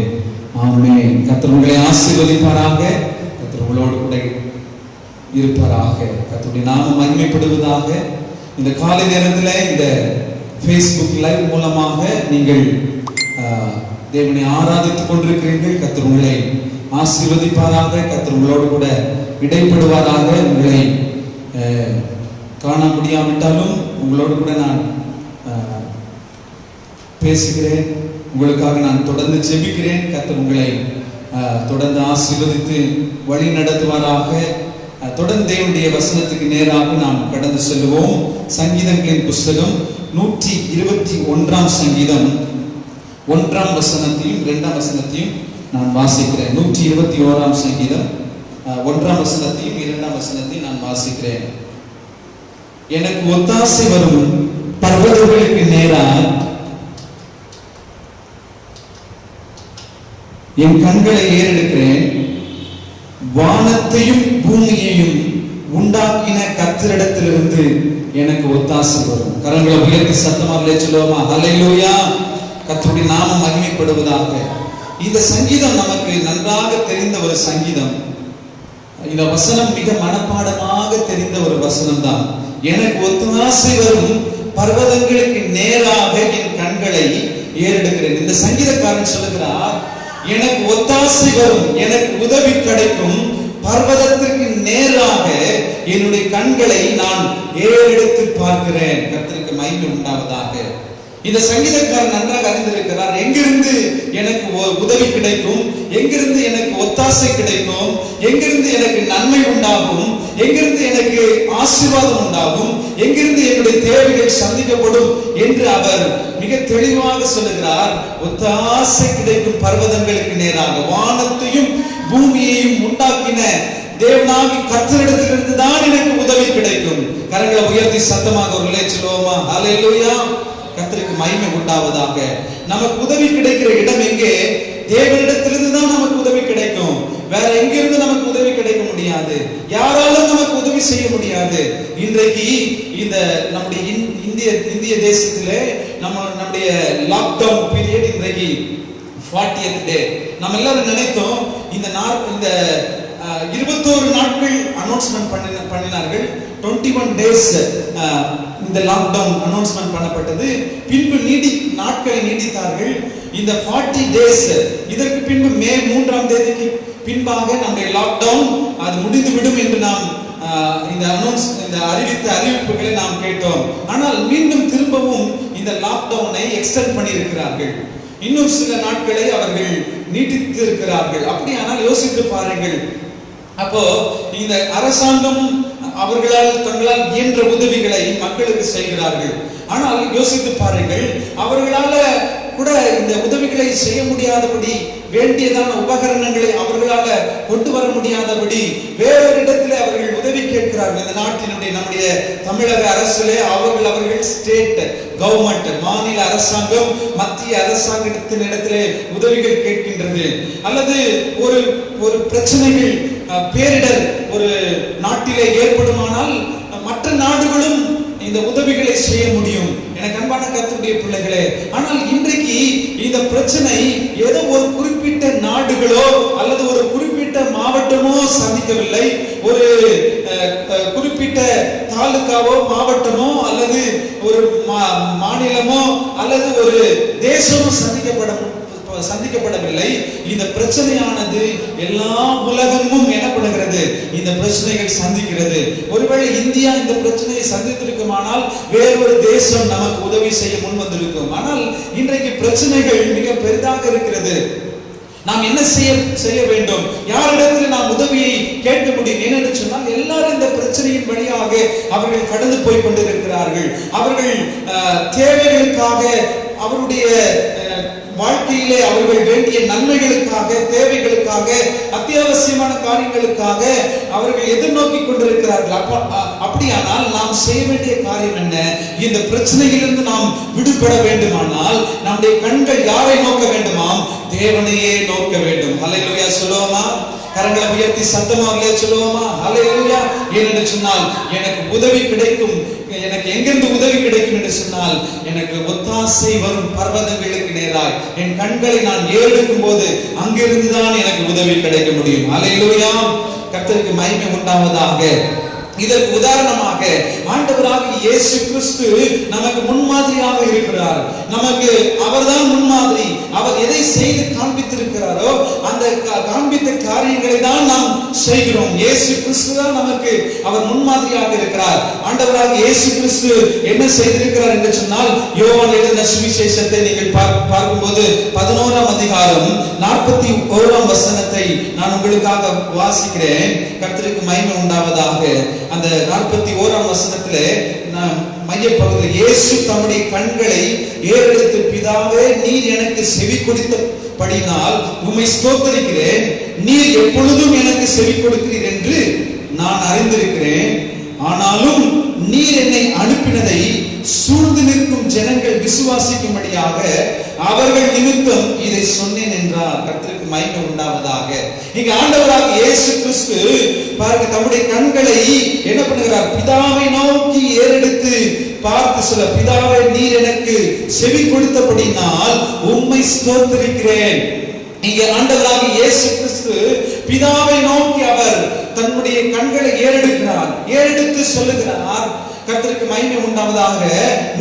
ஆமென். கர்த்தர் உங்களை ஆசீர்வதிப்பாராக. கர்த்தர் உங்களோடு கூட இருப்பாராக. கர்த்தருடைய நாமம் மகிமைப்படுவதாக. இந்த காலை நேரத்தில் இந்த Facebook லைவ் மூலமாக நீங்கள் தேவனை ஆராதித்துக் கொண்டிருக்கிறீர்கள். கர்த்தர் உங்களை ஆசீர்வதிப்பாராக. கர்த்தர் உங்களோடு கூட இடைப்படுவாராக. உங்களை காண முடியாவிட்டாலும் உங்களோடு கூட நான் பேசுகிறேன். உங்களுக்காக நான் தொடர்ந்து ஜெபிக்கிறேன். கர்த்தர் உங்களை தொடர்ந்து ஆசீர்வதித்து வழி நடத்துவாராக. தொடர்ந்து தேவனுடைய வசனத்துக்கு நேராக நாம் கடந்து செல்வோம். சங்கீதங்களின் புஸ்தகம் 121 சங்கீதம் 1 வசனத்தையும் 2 வசனத்தையும் நான் வாசிக்கிறேன். 121 சங்கீதம் 1 வசனத்தையும் 2 வசனத்தையும் நான் வாசிக்கிறேன். எனக்கு ஒத்தாசை வரும் பர்வதங்களுக்கு நேராக என் கண்களை ஏறெடுக்கிறேன். வானத்தையும் பூமியையும் உண்டாக்கின கர்த்தரிடத்திலிருந்து எனக்கு ஒத்தாசை வரும். கரங்களை உயர்த்தி சத்தமாக சொல்லுவோமா? ஹல்லேலூயா. கர்த்தருடைய நாமம் மகிமைப்படுவதாக. இந்த சங்கீதம் நமக்கு நன்றாக தெரிந்த ஒரு சங்கீதம். இந்த வசனம் மிக மனப்பாடமாக தெரிந்த ஒரு வசனம் தான். எனக்கு ஒத்தாசை வரும் பர்வதங்களுக்கு நேராக என் கண்களை ஏறெடுக்கிறேன். இந்த சங்கீதக்காரன் சொல்லுகிறார், எனக்கு ஒத்தாசை வரும், எனக்கு உதவி கிடைக்கும் பர்வதத்திற்கு நேராக என்னுடைய கண்களை நான் ஏறெடுத்து பார்க்கிறேன். கர்த்தருக்கு மகிமை உண்டாவதாக. இந்த சங்கீதக்காரர் நன்றாக அறிந்திருக்கிறார், எங்கிருந்து எனக்கு உதவி கிடைக்கும், எங்கிருந்து எனக்கு ஒத்தாசை கிடைக்கும், எங்கிருந்து எனக்கு நன்மை உண்டாகும், எங்கிருந்து எனக்கு ஆசீர்வாதம் உண்டாகும், எங்கிருந்து என்னுடைய தேவைகள் சந்திக்கப்படும் என்று அவர் மிக தெளிவாக சொல்லுகிறார். ஒத்தாசை கிடைக்கும் பர்வதங்களுக்கு நேராக, வானத்தையும் பூமியையும் உண்டாக்கின தேவனாகி கர்த்தரிடத்திலிருந்து தான் எனக்கு உதவி கிடைக்கும். கரங்களை உயர்த்தி சத்தமாக ஒரு சொல்லுவோமா? ஹல்லேலூயா. கர்த்தருக்கு மகிமை உண்டாவதாக. நமக்கு உதவி கிடைக்கிற இடம் எங்கே? தேவனிடத்திலிருந்து தான் நமக்கு உதவி கிடைக்கும். வேற எங்கிருந்து நமக்கு உதவி கிடைக்க முடியாது. யாராலும் நமக்கு உதவி செய்ய முடியாது. இன்றைக்கு இந்த நம்முடைய இந்திய தேசத்திலே நம்முடைய லாக்டவுன் பீரியட் இன்றைக்கு 40th டே. நம்ம எல்லாரும் நினைத்தோம் இந்த 21 நாட்கள் அனௌன்ஸ்மெண்ட் பண்ணினார்கள். 21 டேஸ் இந்த லாக்டவுன் அனௌன்ஸ்மெண்ட் பண்ணப்பட்டது. பின்பு நாட்களை நீடித்தார்கள். இந்த 40 டேஸ் இதற்கு பின்பு மே 3ஆம் தேதிக்கு பின்பாக நம்முடைய லாக்டவுன் அது முடிந்துவிடும் என்று நாம் இந்த அறிவிப்புகளை நாம் கேட்டோம். ஆனால் மீண்டும் திரும்பவும் இந்த லாக்டவுனை எக்ஸ்டெண்ட் பண்ணி இருக்கிறார்கள். இன்னும் சில நாட்களை அவர்கள் நீட்டித்து இருக்கிறார்கள். அப்படியானால் யோசித்து பாருங்கள். அப்போ இந்த அரசாங்கம் அவர்களால் தங்களால் இயன்ற உதவிகளை மக்களுக்கு செய்கிறார்கள். ஆனால் யோசித்து பாருங்கள், அவர்களால கூட இந்த உதவிகளை செய்ய முடியாதபடி, வேண்டியதான உபகரணங்களை அவர்களால கொண்டு வர முடியாதபடி வேறொரு இடத்துல அவர்கள் உதவி கேட்கிறார்கள். இந்த நாட்டினுடைய நம்முடைய தமிழக அரசிலே அவர்கள் ஸ்டேட் கவர்மெண்ட், மாநில அரசாங்கம் மத்திய அரசாங்கத்தின் இடத்திலே உதவிகள் கேட்கின்றது. அல்லது ஒரு பிரச்சனைகள், பேரிடர் ஒரு நாட்டிலே ஏற்படுமானால் மற்ற நாடுகளும் இந்த உதவிகளை செய்ய முடியும். எனக்கு அன்பான கர்த்தருடைய பிள்ளைகளே, ஆனால் இன்றைக்கு இந்த பிரச்சனை ஏதோ ஒரு குறிப்பிட்ட நாடுகளோ அல்லது ஒரு குறிப்பிட்ட மாவட்டமோ சந்திக்கவில்லை. ஒரு குறிப்பிட்ட தாலுகாவோ மாவட்டமோ அல்லது ஒரு மாநிலமோ அல்லது ஒரு தேசமோ சந்திக்கப்படவில்லை. இந்த பிரச்சனையானது எல்லா உலகமும் எனப்படுகிறது. இந்த பிரச்சனைகள் சந்திக்கிறது. ஒருவேளை இந்தியா இந்த பிரச்சனையை சந்தித்திருக்குமானால் வேறொரு தேசம் நமக்கு உதவி செய்ய முன் வந்திருக்கும். ஆனால் இன்றைக்கு பிரச்சனைகள் மிக பெரிதாக இருக்கிறது. நாம் என்ன செய்ய வேண்டும்? யாரிடத்தில் நாம் உதவியை கேட்க முடியும்? ஏனென்று சொன்னால் எல்லாரும் இந்த பிரச்சனையின் வழியாக அவர்கள் கடந்து போய் கொண்டிருக்கிறார்கள். அவர்கள் தேவைகளுக்காக, அவருடைய வாழ்க்கையிலே அவர்கள் வேண்டிய நன்மைகளுக்காக, தேவைகளுக்காக, அத்தியாவசியமான காரியங்களுக்காக அவர்கள் எதிர்நோக்கி கொண்டிருக்கிறார்கள். அப்படியானால் நாம் செய்ய வேண்டிய காரியம் என்ன? இந்த பிரச்சனையிலிருந்து நாம் விடுபட வேண்டுமானால் நம்முடைய கண்கள் யாரை நோக்க வேண்டுமாம்? தேவனையே நோக்க வேண்டும். ஹல்லேலூயா சொல்லுவோமா? கரங்களை உயர்த்தி சத்தமாக சொல்லுவோமா? ஹல்லேலூயா. ஏனென்று சொன்னால் எனக்கு உதவி கிடைக்கும். எனக்கு எங்கிருந்து உதவி கிடைக்கும் என்று சொன்னால், எனக்கு ஒத்தாசை வரும் பர்வதங்களுக்கு நேராய் என் கண்களை நான் ஏறெடுக்கும் போது அங்கிருந்துதான் எனக்கு உதவி கிடைக்க முடியும். ஹல்லேலூயா. கர்த்தருக்கு மகிமை உண்டாவதாக. இதற்கு உதாரணமாக ஆண்டவராகிய இயேசு கிறிஸ்து நமக்கு முன்மாதிரியாக இருக்கிறார். நமக்கு அவர்தான் முன்மாதிரி. அவர் எதை செய்து காண்பித்திருக்கிறாரோ அந்த காண்பித்த காரியங்களை தான் நாம் செய்கிறோம். இயேசு கிறிஸ்து தான் நமக்கு அவர் முன்மாதிரியாக இருக்கிறார். ஆண்டவராகிய இயேசு கிறிஸ்து என்ன செய்திருக்கிறார் என்று சொன்னால், யோவான் எழுதின சுவிசேஷத்தை நீங்கள் பார்க்கும்போது 11ஆம் அதிகாரம் 41ஆம் வசனத்தை நான் உங்களுக்காக வாசிக்கிறேன். கர்த்தருக்கு மகிமை உண்டாவதாக. அந்த 41ஆம் வசனத்திலே மையப்பகுதியில் இயேசு தம்முடைய கண்களை ஏறெடுத்து, பிதாவே நீர் எனக்கு செவி கொடுத்தபடினால் உம்மை ஸ்தோத்திரிக்கிறேன். நீர் எப்பொழுதும் எனக்கு செவி கொடுக்கிறீர் என்று நான் அறிந்திருக்கிறேன். ஆனாலும் நீர் என்னை அனுப்பினதை சூழ்ந்து நிற்கும் ஜனங்கள் விசுவாசிக்கும்படியாக அவர்கள் நிமித்தம் இதை சொன்னேன் என்றார். கர்த்தருக்கு மகிமை உண்டாவதாக. இங்க ஆண்டவராகிய இயேசு கிறிஸ்து பாருங்க, தம்முடைய கண்களை என்ன பண்ணுகிறார்? பிதாவை நோக்கி ஏறெடுத்து பார்த்து சொல்ல, பிதாவே நீர் எனக்கு செவி கொடுத்தபடினால் உம்மை ஸ்தோத்திரிக்கிறேன். இங்கே ஆண்டவராகிய இயேசு கிறிஸ்து பிதாவை நோக்கி அவர் தன்னுடைய கண்களை ஏறெடுத்து சொல்லுகிறார், கர்த்தருக்கு மகிமை உண்டாவதாக,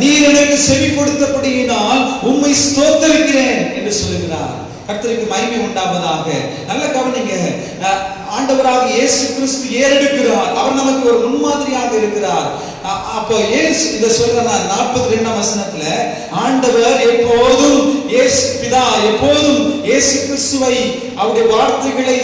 நீர் எனக்கு செவி கொடுத்தபடியினால் உம்மை ஸ்தோத்திரிக்கிறேன் என்று சொல்லுகிறார். கர்த்தருக்கு மகிமை உண்டாவதாக. நல்ல கவனிங்க, ஆண்டவராக இயேசு கிறிஸ்து ஏறெடுக்கிறார். அவர் நமக்கு ஒரு முன்மாதிரியாக இருக்கிறார். அப்போ இயேசு இத சொல்றார் 42ஆம் வசனத்துல, ஆண்டவர் எப்போதும் எப்போதும் இயேசு கிறிஸ்துவை அவருடைய வார்த்தைகளை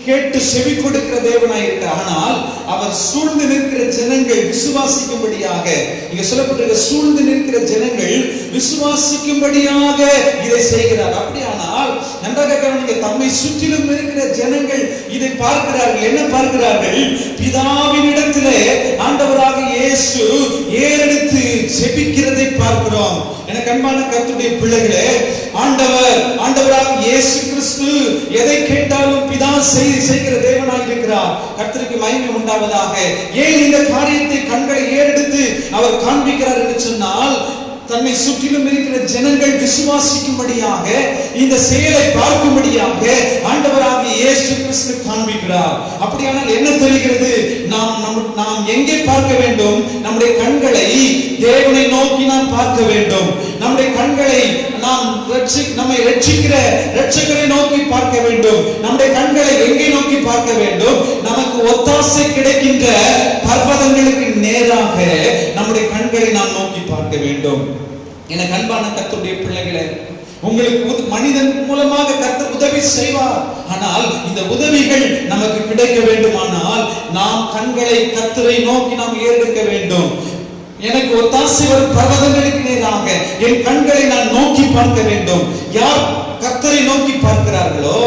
கேட்டு செவி கொடுக்கிற தேவனாய் இருக்கிறார். ஆனால் அவர் சூழ்ந்து நிற்கிற ஜனங்கள் விசுவாசிக்கும்படியாக, இங்க சொல்லப்பட்டிருக்கிற சூழ்ந்து நிற்கிற ஜனங்கள் விசுவாசிக்கும்படியாக இதை செய்கிறார். அப்படியானால் நன்றாக கவனிங்க, தம்மை சுற்றிலும் இருக்கிற ஜனங்கள் இதை பார்க்கிறார்கள். என்ன பார்க்கிறார்கள்? பிதாவின் இடத்திலே ஆண்டவராக இயேசு ஏறெடுத்து செபிக்கிறதை பார்க்கிறோம். எனக்கு அன்பான கர்த்தருடைய பிள்ளைகளே, ஆண்டவராக இயேசு கிறிஸ்து எதை கேட்டாலும் பிதா செய்கிற தேவனாய் இருக்கிறார். கர்த்தருக்கு மகிமை உண்டாவதாக. ஏன் இந்த காரியத்தை கண்களை ஏறெடுத்து அவர் காண்பிக்கிறார் என்று சொன்னால், தன்னை சுற்றிலும் இருக்கிற ஜனங்கள் விசுவாசிக்கும்படியாக, இந்த செயலை பார்க்கும்படியாக ஆண்டவராகிய இயேசு கிறிஸ்து காண்பிக்கிறார். அப்படியானால் என்ன தெரிகிறது? நாம் எங்கே பார்க்க வேண்டும்? நம்முடைய கண்களை தேவனை நோக்கி நாம் பார்க்க வேண்டும். நம்முடைய கண்களை நம்மை ரட்சிக்கிற இரட்சகரை நோக்கி பார்க்க வேண்டும். நம்முடைய கண்களை எங்கே நோக்கி பார்க்க வேண்டும்? நமக்கு ஒத்தாசை கிடைக்கின்ற பர்வதங்களுக்கு நேராக நம்முடைய கண்களை நாம் நோக்கி பார்க்க வேண்டும். என அன்பான கர்த்தருடைய பிள்ளைகளே, உங்களுக்கு மனிதன் மூலமாக கர்த்தர் உதவி செய்வார். ஆனால் இந்த உதவிகள் நமக்கு கிடைக்க வேண்டுமானால் நாம் கண்களை கர்த்தரை நோக்கி நாம் ஏறெடுக்க வேண்டும். எனக்கு ஒத்தாசை வரும் பர்வதங்களுக்கு நேராக என் கண்களை நான் நோக்கி பார்க்க வேண்டும். யார் கர்த்தரை நோக்கி பார்க்கிறார்களோ,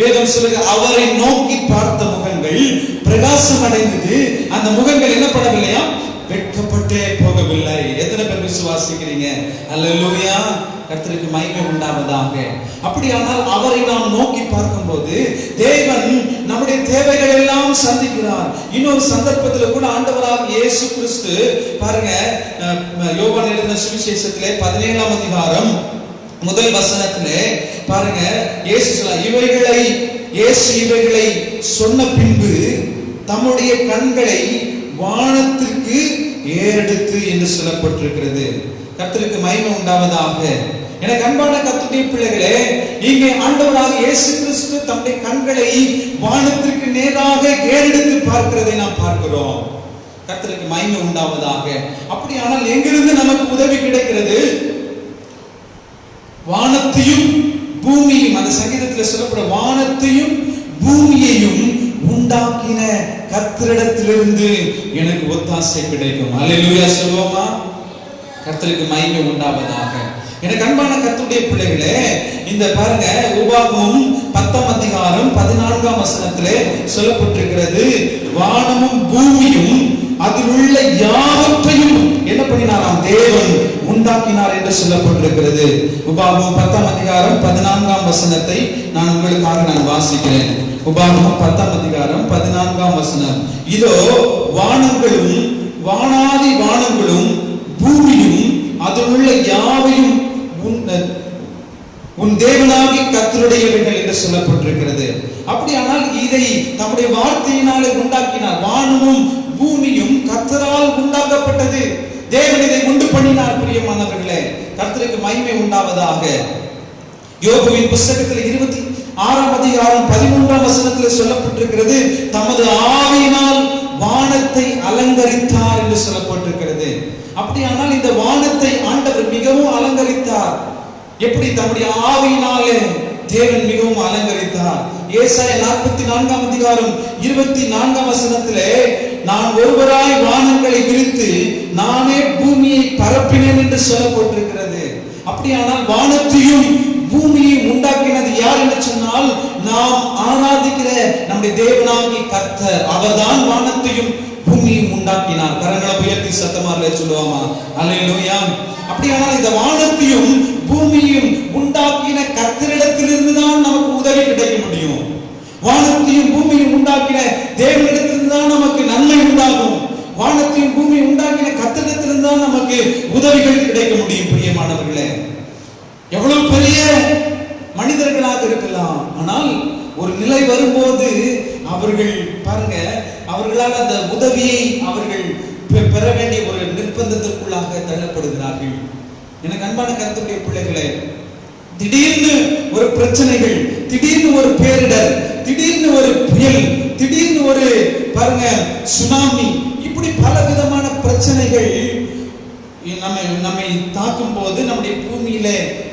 வேதம் சொல்லுங்க, அவரை நோக்கி பார்த்த முகங்கள் பிரகாசம் அடைந்தது. அந்த முகங்கள் என்ன பண்ணவில்லையா? வெட்கப்பட்டே போகவில்லை. எத்தனை பேர் விசுவாசிக்கிறீங்க? அல்லேலூயா. கர்த்தருக்கு மகிமை உண்டாவதாக. அப்படியானால் அவரை நாம் நோக்கி பார்க்கும்போது தேவன் நம்முடைய தேவைகள் எல்லாம் சந்திக்கிறார். இன்னொரு சந்தர்ப்பத்தில் கூட ஆண்டவராக இயேசு கிறிஸ்து பாருங்க, யோவான் எழுதின சுவிசேஷத்திலே 17ஆம் அதிகாரம் முதல் வசனத்திலே பாருங்க, இயேசு இவைகளை சொன்ன பின்பு தம்முடைய கண்களை வானத்திற்கு ஏறெடுத்து என்று சொல்லப்பட்டிருக்கிறது. கர்த்தருக்கு மகிமை உண்டாவதாக. எனக்கு அன்பான கர்த்தருடைய பிள்ளைகளே, இங்கே ஆண்டவராக இயேசு கிறிஸ்து தம்முடைய கண்களை வானத்திற்கு நேராக ஏறெடுத்து பார்க்கிறதை நாம் பார்க்கிறோம். கர்த்தருக்கு மகிமை உண்டாவதாக. அப்படியானால் எங்கிருந்து நமக்கு உதவி கிடைக்கிறது? வானத்தையும் பூமியும், அந்த சங்கீதத்தில் சொல்லப்பட வானத்தையும் பூமியையும் உண்டாக்கின கர்த்தரிடத்திலிருந்து எனக்கு ஒத்தாசை கிடைக்கும். அல்லேலூயா சொல்லுவோமா? கர்த்தருக்கு மகிமை உண்டாவதாக. எனக்கு அன்பான கர்த்தருடைய பிள்ளைகளே, இந்த பாருங்க, உபாகமம் 10ஆம் அதிகாரம் 14ஆம் வசனத்திலே சொல்லப்பட்டிருக்கிறது, வானமும் பூமியும் அதில் உள்ள யாவற்றையும் என்ன பண்ணினாராம்? தேவன் உண்டாக்கினார் என்று சொல்லப்பட்டிருக்கிறது. உபாகமம் 10ஆம் அதிகாரம் 14ஆம் வசனத்தை நான் உங்களுக்காக வாசிக்கிறேன். உபாகமம் 10ஆம் அதிகாரம் 14ஆம் வசனம். இதோ வானங்களும் வானாதி வானங்களும் பூமியும் அதில் உள்ள யாவையும் உன் தேவனாகி கர்த்தருடையவைகள் என்று சொல்லப்பட்டிருக்கிறது. அப்படியானால் இதை தம்முடைய வார்த்தையினாலே உண்டாக்கினார். வானமும் பூமியும் கர்த்தரால் உண்டாக்கப்பட்டது. தேவன் இதை உண்டு பண்ணினார். பிரியமானவர்களே, கர்த்தருக்கு மகிமை உண்டாவதாக. யோபுவின் புத்தகத்தில் 26ஆம் அதிகாரம் 13ஆம் வசனத்தில் சொல்லப்பட்டிருக்கிறது, தமது ஆவியினால் வானத்தை அலங்கரித்தார் என்று சொல்லப்பட்டிருக்கிறது. அப்படியானால் இந்த வானத்தை ஆண்டவர் மிகவும் அலங்கரித்தார். எப்படி? தம்முடைய ஆவியினாலே தேவன் மிகவும் அலங்கரித்தார். ஏசாயா 44ஆம் அதிகாரம் 24ஆம் வசனத்திலே, நான் ஒருவராய் வானங்களை விரித்து நானே பூமியை பரப்பினேன் என்று சொல்லப்பட்டிருக்கிறது. அப்படியானால் வானத்தையும் பூமியையும் உண்டாக்கினது யார் என்று சொன்னால், நாம் ஆராதிக்கிற நம்முடைய தேவனாகிய கர்த்தர். அவர்தான் வானத்தையும் பூமியையும் உண்டாக்கினார். கரங்களை உயர்த்தி சத்தமா சொல்லுவாமா? அல்லேலூயா. அப்படியானால் இந்த வானத்தையும் பூமியையும் உண்டாக்கின கர்த்தரிடத்திலிருந்து தான் நமக்கு உதவி கிடைக்க முடியும். வானத்தையும் பூமியையும் உண்டாக்கின தேவனிடத்திலிருந்து தான் நமக்கு நன்மை உண்டாகும். வானத்தையும் பூமியை உண்டாக்கின கர்த்தரிடத்திலிருந்து தான் நமக்கு உதவிகள் கிடைக்க முடியும். பிரியமானவர்களே, எவ்வளவு பெரிய மனிதர்களாக இருக்கலாம். ஆனால் ஒரு நிலை வரும்போது அவர்கள் பாருங்க, அவர்களால் அந்த உதவியை அவர்கள் பெற வேண்டிய ஒரு நிர்பந்தத்திற்குள்ளாக தள்ளப்படுகிறார்கள். எனக்கு அன்பான கர்த்தருடைய பிள்ளைகளே, திடீர்னு ஒரு பிரச்சனைகள், திடீர்னு ஒரு பேரிடர், திடீர்னு ஒரு புயல், திடீர்னு ஒரு பாருங்க சுனாமி, இப்படி பல விதமான பிரச்சனைகள் நம்மை தாக்கும் போது, நம்முடைய பூமியில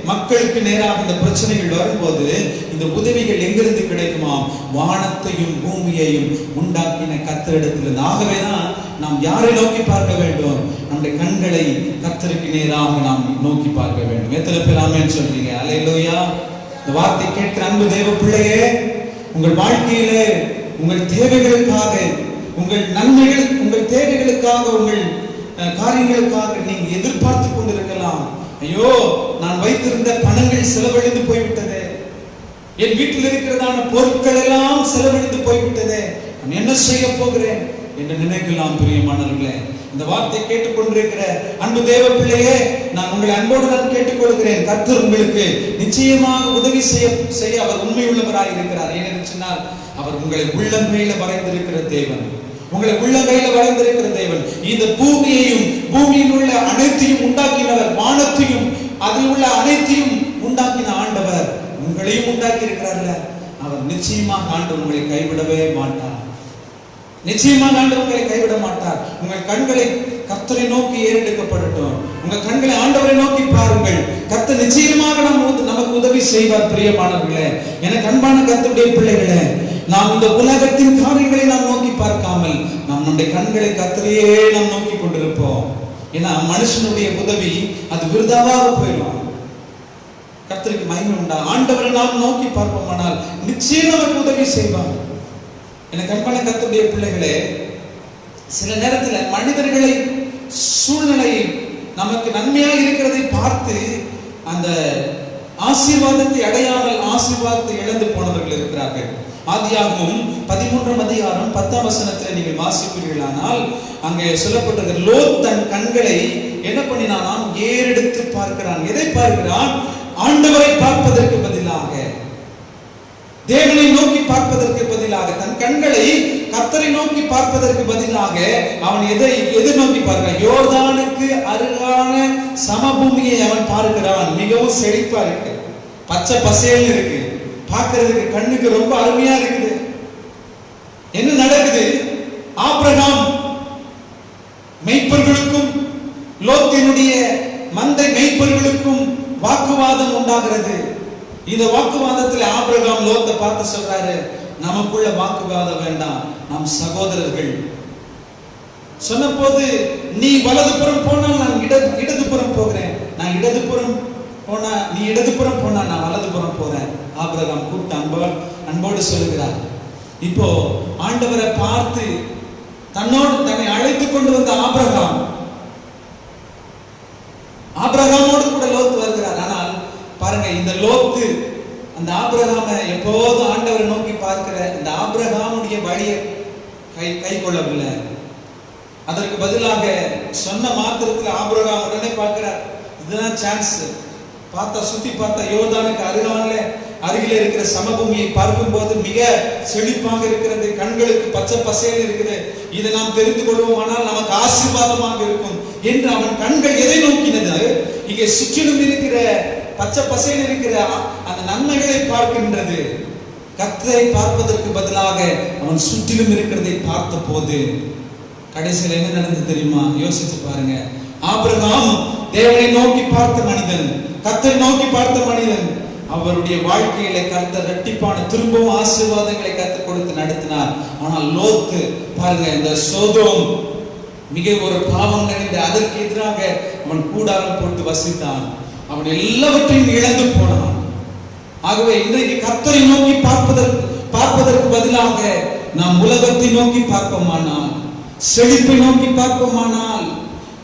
மக்களுக்கு நேராக இந்த பிரச்சனைகள் வரும்போது இந்த உதவிகள் எங்கிருந்து கிடைக்குமா? வானத்தையும் பூமியையும் உண்டாக்கின கர்த்தரிடத்திலிருந்து. ஆகவேதான் நாம் யாரை நோக்கி பார்க்க வேண்டும்? நம்முடைய கண்களை கர்த்தருக்கு நேராக நாம் நோக்கி பார்க்க வேண்டும். எத்தனை பேர் ஆமென் சொல்றீங்க? அல்லேலூயா. இந்த வார்த்தை கேட்கிற அன்பு தேவ பிள்ளையே, உங்கள் வாழ்க்கையிலே உங்கள் தேவைகளுக்காக, உங்கள் நன்மைகள், உங்கள் தேவைகளுக்காக, உங்கள் காரியங்களுக்காக நீங்க எதிர்பார்த்து கொண்டிருக்கலாம். ஐயோ, நான் வைத்திருந்த பணங்கள் செலவழிந்து போய்விட்டது, என் வீட்டில் இருக்கிறதான பொருட்கள் எல்லாம் செலவழிந்து போய்விட்டது, நான் என்ன செய்ய போகிறேன் என்று நினைக்கலாம். பிரியமானவர்களே, இந்த வார்த்தை கேட்டுக்கொண்டிருக்கிற அன்பு தேவ பிள்ளையே, நான் உங்களை அன்போடு நான் கேட்டுக்கொள்கிறேன். கர்த்தர் உங்களுக்கு நிச்சயமாக உதவி செய்ய அவர் உண்மையுள்ளவராக இருக்கிறார். ஏனென்று சொன்னால், அவர் உங்களை உள்ளங்கையில வரைந்திருக்கிற தேவன், உங்களை உள்ளங்கையில வரைந்திருக்கிற தேவன். இந்த பூமியையும் பூமியில் உள்ள அனைத்தையும் உண்டாக்கினவர், வானத்தையும் அதில் உள்ள அனைத்தையும் உண்டாக்கின ஆண்டவர் உங்களையும் உண்டாக்கி இருக்கிறார்ல. அவர் நிச்சயமாக ஆண்டவர் உங்களை கைவிடவே மாட்டார். நிச்சயமாக ஆண்டவர் உங்களை கைவிட மாட்டார். உங்கள் கண்களை கர்த்தரை நோக்கி ஏறெடுக்கப்படட்டும். உங்கள் கண்களை ஆண்டவரை நோக்கி பாருங்கள். கர்த்தர் நிச்சயமாக நமக்கு உதவி செய்வார். பிரியமானவர்களே, எனக்கு அன்பான கர்த்தருடைய பிள்ளைகளே, நாம் இந்த உலகத்தின் காரியங்களை நாம் நோக்கி பார்க்காமல் நாம் நம்முடைய கண்களை கர்த்தரையே நாம் நோக்கி கொண்டிருப்போம். ஏன்னா மனுஷனுடைய உதவி அது விருதாவாக போயிடும். கர்த்தருக்கு மகிமை உண்டா? ஆண்டவரை நாம் நோக்கி பார்ப்போமானால் நிச்சயம் நமக்கு உதவி செய்வார். எனக்கு அன்பான கர்த்தருடைய பிள்ளைகளே, சில நேரத்தில் மனிதர்களை, சூழ்நிலையை, நமக்கு நன்மையாக இருக்கிறதை பார்த்து அந்த ஆசீர்வாதத்தை அடையாமல் ஆசீர்வாதத்தை இழந்து போனவர்கள் இருக்கிறார்கள். ஆதியாகமம் 13ஆம் அதிகாரம் 10ஆம் வசனத்தில் நீங்கள் வாசிப்பீர்களானால் அங்கே சொல்லப்பட்டது, லோத் தன் கண்களை என்ன பண்ணினான்? ஏறெடுத்து பார்க்கிறான். எதை பார்க்கிறான்? ஆண்டவரை பார்ப்பதற்கு பதிலாக, தேவனை நோக்கி பார்ப்பதற்கு பதிலாக, தன் கண்களை கர்த்தரை நோக்கி பார்ப்பதற்கு பதிலாக அவன் எதை நோக்கி பார்க்கிறான்? யோர்தானுக்கு அருகான சமபூமியை அவன் பார்க்கிறான். மிகவும் செழிப்பா இருக்கு, பச்சை பசேல் இருக்கு, பார்க்கிறதுக்கு கண்ணுக்கு ரொம்ப அருமையா இருக்குது. என்ன நடக்குது? ஆபிரகாம் மெய்ப்பர்களுக்கும் லோத்தினுடைய மந்தை மெய்ப்பர்களுக்கும் வாக்குவாதம் உண்டாகிறது. இந்த வாக்குவாதத்தில் ஆபிரகாம் லோத்தை பார்த்து சொல்றாரு, நமக்குள்ள வாக்குவாதம் வேண்டாம், நாம் சகோதரர்கள். சொன்னபோது, நீ வலதுபுறம் போனால் நான் இடதுபுறம் போகிறேன், நான் இடதுபுறம் போனா நீ இடதுபுறம் போனா நான் வலதுபுறம் போறேன். ஆபிரகாம் கூப்பிட்டு அன்போடு சொல்லுகிறார். இப்போ ஆண்டவரை பார்த்து தன்னை அழைத்து கொண்டு வந்த ஆபிரகாமோடு கூட லோத்து வருகிறார். ஆனால் பாருங்க, இந்த லோத்து அந்த ஆபிரகாமை எப்போதும் ஆண்டவரை நோக்கி பார்க்கிற இந்த ஆபிரகாமுடைய வழியை கை கொள்ளவில்லை. அதற்கு பதிலாக சொன்ன மாத்திரத்தில் ஆபிரகாம் உடனே பார்க்கிறார், இதுதான் சான்ஸ். பார்த்தா, சுத்தி பார்த்தா யோர்தானுக்கு அருகில இருக்கிற சமபூமியை பார்க்கும் போது மிக செழிப்பாக இருக்கிறது, கண்களுக்கு பச்சை பசேல் இருக்குது. இதை நாம் தெரிந்து கொள்வோமானால் நமக்கு ஆசீர்வாதமாக இருக்கும் என்று அவன் கண்கள் எதை நோக்கினது? இங்கே சுற்றிலும் இருக்கிற பச்சை பசேல் இருக்கிற அந்த நன்மைகளை பார்க்கின்றது. கர்த்தரை பார்ப்பதற்கு பதிலாக அவன் சுற்றிலும் இருக்கிறதை பார்த்த போது கடைசியில் என்ன நடந்தது தெரியுமா? யோசிச்சு பாருங்க. ஆபிரகாம் தேவனை நோக்கி பார்த்த மனிதன், கர்த்தரை நோக்கி பார்த்த மனிதன். அவருடைய வாழ்க்கையில கர்த்தர் இரட்டிப்பான திரும்பவும் ஆசீர்வாதங்களை கர்த்தர் கொடுத்து நடத்தினார். ஆனால் லோத்து பாருங்க, இந்த சோதோம் மிக ஒரு பாவம் நிறைந்த, அதற்கு எதிராக அவன் கூடாரம் போட்டு வசித்தான். அவன் எல்லாவற்றையும் இழந்து போனான். ஆகவே இன்றைக்கு கர்த்தரை நோக்கி பார்ப்பதற்கு பதிலாக நாம் உலகத்தை நோக்கி பார்ப்போமானால், செழிப்பை நோக்கி பார்ப்போமானால்,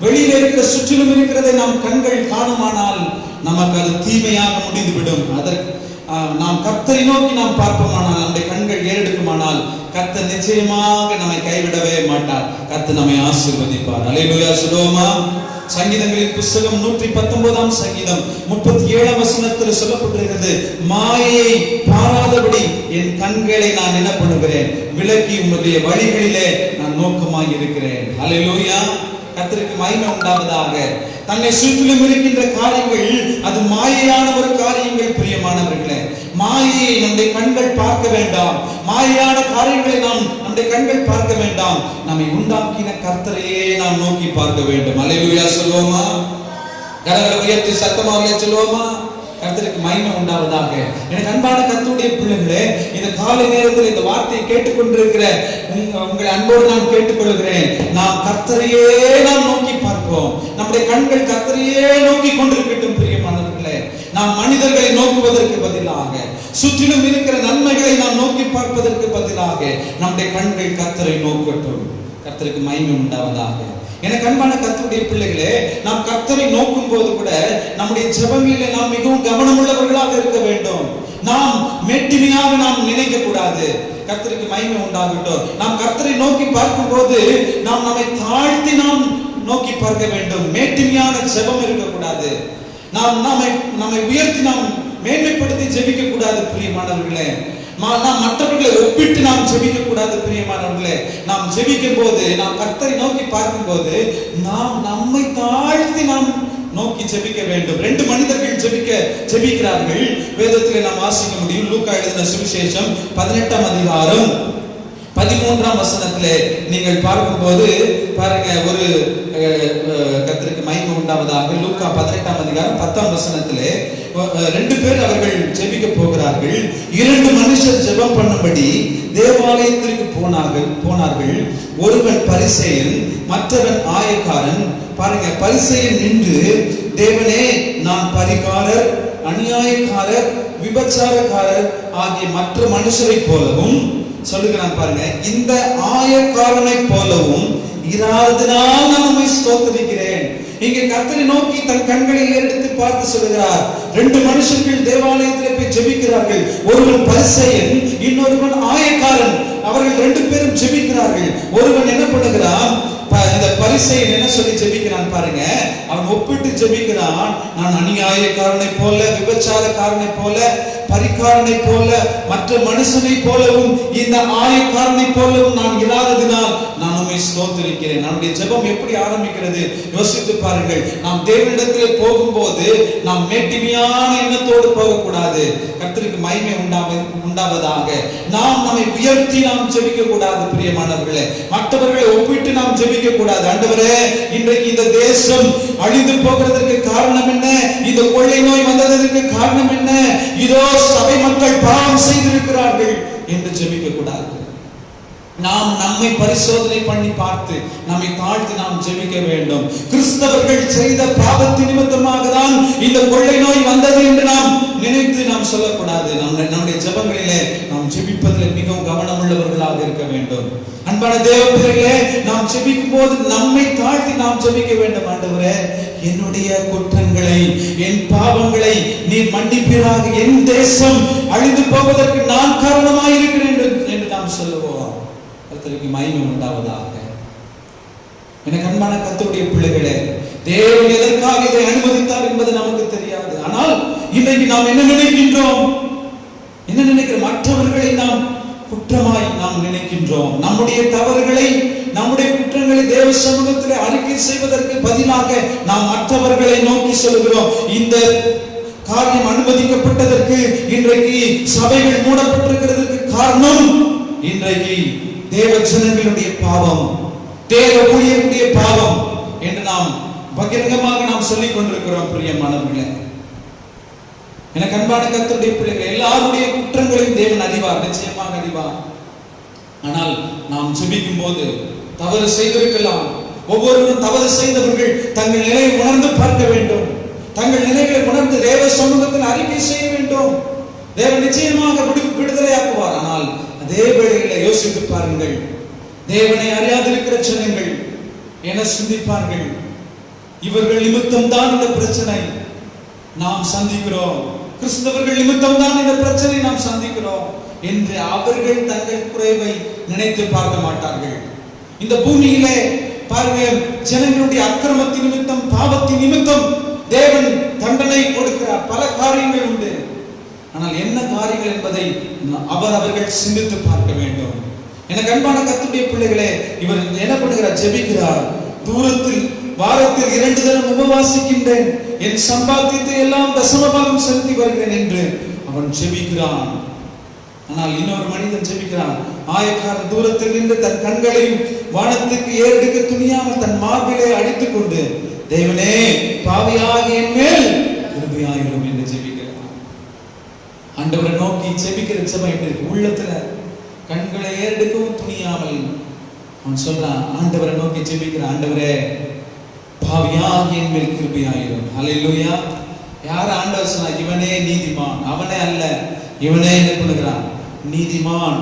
வெளியில இருக்கிற சுற்றிலும் இருக்கிறதை நாம் கண்கள் காணுமானால் நமக்கு அது தீமையாக முடிந்துவிடும். அதற்கு நாம் கர்த்தரை நோக்கி நாம் பார்ப்போமானால், நம்முடைய கண்கள் ஏறெடுக்குமானால் கர்த்தர் நிச்சயமாக நம்மை கைவிடவே மாட்டார். கர்த்தர் நம்மை ஆசீர்வதிப்பார். அல்லேலூயா சொல்லுவோமா? சங்கீதங்களின் புஸ்தகம் 119 சங்கீதம் 37 வசனத்தில் சொல்லப்பட்டிருக்கிறது, மாயையை பாராதபடி என் கண்களை நான் என்ன பண்ணுகிறேன், விலக்கி உம்முடைய வழிகளிலே நான் நோக்கமாக இருக்கிறேன். அல்லேலூயா. கர்த்தருக்கு மகிமை உண்டாவதாக. தன்னை சுற்றிலும் இருக்கின்ற காரியங்கள் அது மாயையான ஒரு காரியங்கள். பிரியமானவர்களே, மாயையை நம்முடைய கண்கள் பார்க்க வேண்டாம். மாயையான காரியங்களை நம்முடைய கண்கள் பார்க்க வேண்டாம். நம்மை உண்டாக்கின கர்த்தரையே நாம் நோக்கி பார்க்க வேண்டும். அல்லேலூயா சொல்லுவோமா? கரங்களை உயர்த்தி சத்தமாக சொல்லுவோமா? கர்த்தருக்கு மகிமை உண்டாவதாக. எனக்கு அன்பான கர்த்தருடைய பிள்ளைகளே, இந்த காலை நேரத்தில் இந்த வார்த்தையை கேட்டுக்கொண்டிருக்கிற உங்களை அன்போடு நான் கேட்டுக்கொள்கிறேன். நாம் கர்த்தரையே நாம் நோக்கி பார்ப்போம். நம்முடைய கண்கள் கர்த்தரையே நோக்கி கொண்டிருக்கட்டும். பிரியமானவர்களே, நாம் மனிதர்களை நோக்குவதற்கு பதிலாக, சுற்றிலும் இருக்கிற நன்மைகளை நாம் நோக்கி பார்ப்பதற்கு பதிலாக நம்முடைய கண்கள் கர்த்தரை நோக்கட்டும். கர்த்தருக்கு மகிமை உண்டாவதாக. எனக்கு அன்பான கர்த்தருடைய பிள்ளைகளே, நாம் கர்த்தரை நோக்கும் போது கூட நம்முடைய ஜெபங்களிலே நாம் மிகவும் கவனமுள்ளவர்களாக இருக்க வேண்டும். நாம் மேட்டிமையாக நாம் நினைக்க கூடாது. கர்த்தருக்கு மகிமை உண்டாகட்டும். நாம் கர்த்தரை நோக்கி பார்க்கும் போது நாம் நம்மை தாழ்த்தி நாம் நோக்கி பார்க்க வேண்டும். மேட்டிமையான ஜெபம் இருக்கக்கூடாது. நாம் நம்மை உயர்த்தி நாம் மேன்மைப்படுத்தி ஜெபிக்க கூடாது. பிரியமானவர்களே, நாம் மற்றவர்களை ஒப்பிட்டு நாம் ஜெபிக்க கூடாது. பிரியமானவர்களே, நாம் ஜெபிக்கும் போது, நாம் கர்த்தரை நோக்கி பார்க்கும் போது நாம் நம்மை தாழ்த்தி நாம் நோக்கி ஜெபிக்க வேண்டும். 2 மனிதர்கள் ஜெபிக்கிறார்கள். வேதத்திலே நாம் வாசிக்க முடியும். லூக்கா எழுதின சுவிசேஷம் 18ஆம் அதிகாரம் 13ஆம் வசனத்திலே நீங்கள் பார்க்கும்போது பாருங்க, ஒரு கர்த்தருக்கு மகிமை உண்டாவதாக. லூக்கா 18ஆம் அதிகாரம் 10ஆம் வசனத்திலே 2 பேர் அவர்கள் ஜெபிக்க போகிறார்கள். 2 மனுஷர் ஜெபம் பண்ணும்படி தேவாலயத்திற்கு போனார்கள். ஒருவன் பரிசேயன், மற்றவன் ஆயக்காரன். பாருங்க, பரிசேயன் நின்று, தேவனே, நான் பரிகாரர், அநியாயக்காரர், விபச்சாரக்காரர் ஆகிய மற்ற மனுஷரை போலவும் சொல்லுகிறான். பாருங்க, இந்த ஆயக்காரனை போலவும் இராததினால் நான் உம்மை ஸ்தோத்திரிக்கிறேன். இங்கே கர்த்தரை நோக்கி தன் கண்களை எடுத்து பார்த்து சொல்லுகிறார். 2 மனுஷர்கள் தேவாலயத்தில் போய் ஜெபிக்கிறார்கள். ஒருவன் பரிசேயன், இன்னொருவன் ஆயக்காரன். அவர்கள் 2 பேரும் ஜெபிக்கிறார்கள். ஒருவன் என்ன பண்ணுகிறான், இந்த பரிசேயன் என்ன சொல்லி ஜெபிக்கிறான் பாருங்க. அவன் ஒப்பிட்டு ஜெபிக்கிறான், நான் அநியாயக்காரனை போல, விபச்சாரக்காரனை போல, பரிகாரனை போல, மற்ற மனுஷனை போலவும், இந்த ஆயக்காரனை போலவும் நான் இராததினால் நான் உம்மை ஸ்தோத்திரிக்கிறேன். நம்முடைய ஜெபம் எப்படி ஆரம்பிக்கிறது யோசித்து பாருங்கள். நாம் தேவனிடத்திலே போகும்போது நாம் மேட்டிமையான எண்ணத்தோடு போகக்கூடாது. கர்த்தருக்கு மகிமை உண்டாவதாக. நாம் நம்மை உயர்த்தி நாம் ஜெபிக்க கூடாது. பிரியமானவர்களே, மற்றவர்களை ஒப்பிட்டு நாம் ஜெபிக்க கூடாது. ஆண்டவரே, இன்றைக்கு இந்த தேசம் அழிந்து போகிறதற்கு காரணம் என்ன? இந்த கொள்ளை நோய் வந்ததற்கு காரணம் என்ன? இதோ சபை மக்கள் பாவம் செய்திருக்கிறார்கள் என்று ஜெபிக்க கூடாது. நாம் நம்மை பரிசோதனை பண்ணி பார்த்து நம்மை தாழ்த்தி நாம் ஜெபிக்க வேண்டும். கிறிஸ்தவர்கள் செய்த பாவத்தின் நிமித்தமாக தான் இந்த கொள்ளை நோய் வந்தது என்று நாம் நினைத்து நாம் சொல்லக்கூடாது. நம்முடைய ஜெபங்களிலே நாம் ஜெபிப்பதில் மிகவும் கவனம் உள்ளவர்களாக இருக்க வேண்டும். அன்பான தேவ பிள்ளைகளே, நாம் ஜெபிக்கும் போது நம்மை தாழ்த்தி நாம் ஜெபிக்க வேண்டும். ஆண்டவரே, என்னுடைய குற்றங்களை, என் பாவங்களை நீர் மன்னிப்பீராக. என் தேசம் அழிந்து போவதற்கு நான் காரணமாக இருக்கிறேன் என்று நாம் சொல்லுவோம். கர்த்தருக்கு மகிமை உண்டாவதாக. எனக்கு அன்பான கர்த்தருடைய பிள்ளைகளே, தேவன் எதற்காக இதை அனுமதித்தார் என்பது நமக்கு தெரியாது. ஆனால் இன்றைக்கு நாம் என்ன நினைக்கின்றோம்? மற்றவர்களை நாம் குற்றமாய் நாம் நினைக்கின்றோம். நம்முடைய தவறுகளை, நம்முடைய குற்றங்களை தேவ சமூகத்தில் அறிக்கை செய்வதற்கு பதிலாக நாம் மற்றவர்களை நோக்கி சொல்கிறோம். இந்த காரியம் அனுமதிக்கப்பட்டதற்கு, இன்றைக்கு சபைகள் மூடப்பட்டிருக்கிறதுக்கு காரணம் இன்றைக்கு தேவ ஜனங்களுடைய பாவம், தேவ ஊழியருடைய பாவம் என்று நாம் பகிரங்கமாக நாம் சொல்லிக் கொண்டிருக்கிறோம். பிரியமானவர்களே, எனக்கு அன்பான கர்த்தருடைய பிள்ளைகள், எல்லாருடைய குற்றங்களையும் தேவன் அறிவார், நிச்சயமாக அறிவார். ஆனால் நாம் ஜெபிக்கும் போது தவறு செய்திருக்கலாம். ஒவ்வொருவரும் தவறு செய்தவர்கள் தங்கள் நிலையை உணர்ந்து பார்க்க வேண்டும். தங்கள் நிலைகளை உணர்ந்து தேவ சமூகத்தில் அறிக்கை செய்ய வேண்டும். தேவன் நிச்சயமாக விடுதலையாக்குவார். ஆனால் அதே வேளையில யோசித்து பாருங்கள், தேவனை அறியாதிருக்கிற ஜனங்கள் என சிந்திப்பார்கள். இவர்கள் நிமித்தம் தான் இந்த பிரச்சனை நாம் சந்திக்கிறோம், கிறிஸ்தவர்கள் நிமித்தம் தான் இந்த பிரச்சனை நாம் சந்திக்கிறோம் என்று அவர்கள் தங்கள் குறைவை நினைத்து பார்க்க மாட்டார்கள். இந்த பூமியிலே பாருங்க, ஜனங்களுடைய அக்கிரமத்தின் நிமித்தம், பாவத்தின் நிமித்தம் தேவன் தண்டனை கொடுக்கிறார். பல காரியங்கள் உண்டு. ஆனால் என்ன காரியங்கள் என்பதை அவர்கள் சிந்தித்து பார்க்க வேண்டும். எனக்கு அன்பான கர்த்தருடைய பிள்ளைகளே, இவர் என்ன பண்ணுகிறார்? ஜெபிக்கிறார். தூரத்தில் வாரத்தில் 2 தரம் உபவாசிக்கின்றேன், என் சம்பாத்தியத்தை எல்லாம் தசமபாகம் செலுத்தி வருகிறேன் என்று அவன் ஜெபிக்கிறான். ஆனால் இன்னொரு மனிதன் ஜெபிக்கிறான். ஆயக்காரன் தூரத்தில் நின்று தன் கண்களையும் வானத்துக்கு ஏறெடுக்க துணியாமல் தன் மார்பிலே அடித்துக் கொண்டு, தேவனே, பாவியாகிய என் மேல் கிருபையாயிரும் என்று ஜெபிக்கிறான். ஆண்டவரை நோக்கி ஜெபிக்கிற ஜெபம் எப்படி இருக்கு? உள்ளத்துல கண்களை ஏறெடுக்கவும் துணியாமல் அவன் சொல்றான். ஆண்டவரை நோக்கி ஜெபிக்கிறான். ஆண்டவரே, பாவியாகிய என் மேல் கிருபையாயிரும். ஹல்லேலூயா. யார் ஆண்டவர் சொன்னா? இவனே நீதிமான், அவனே அல்ல. இவனே என்ன பண்ணுகிறான்? நீதிமான்,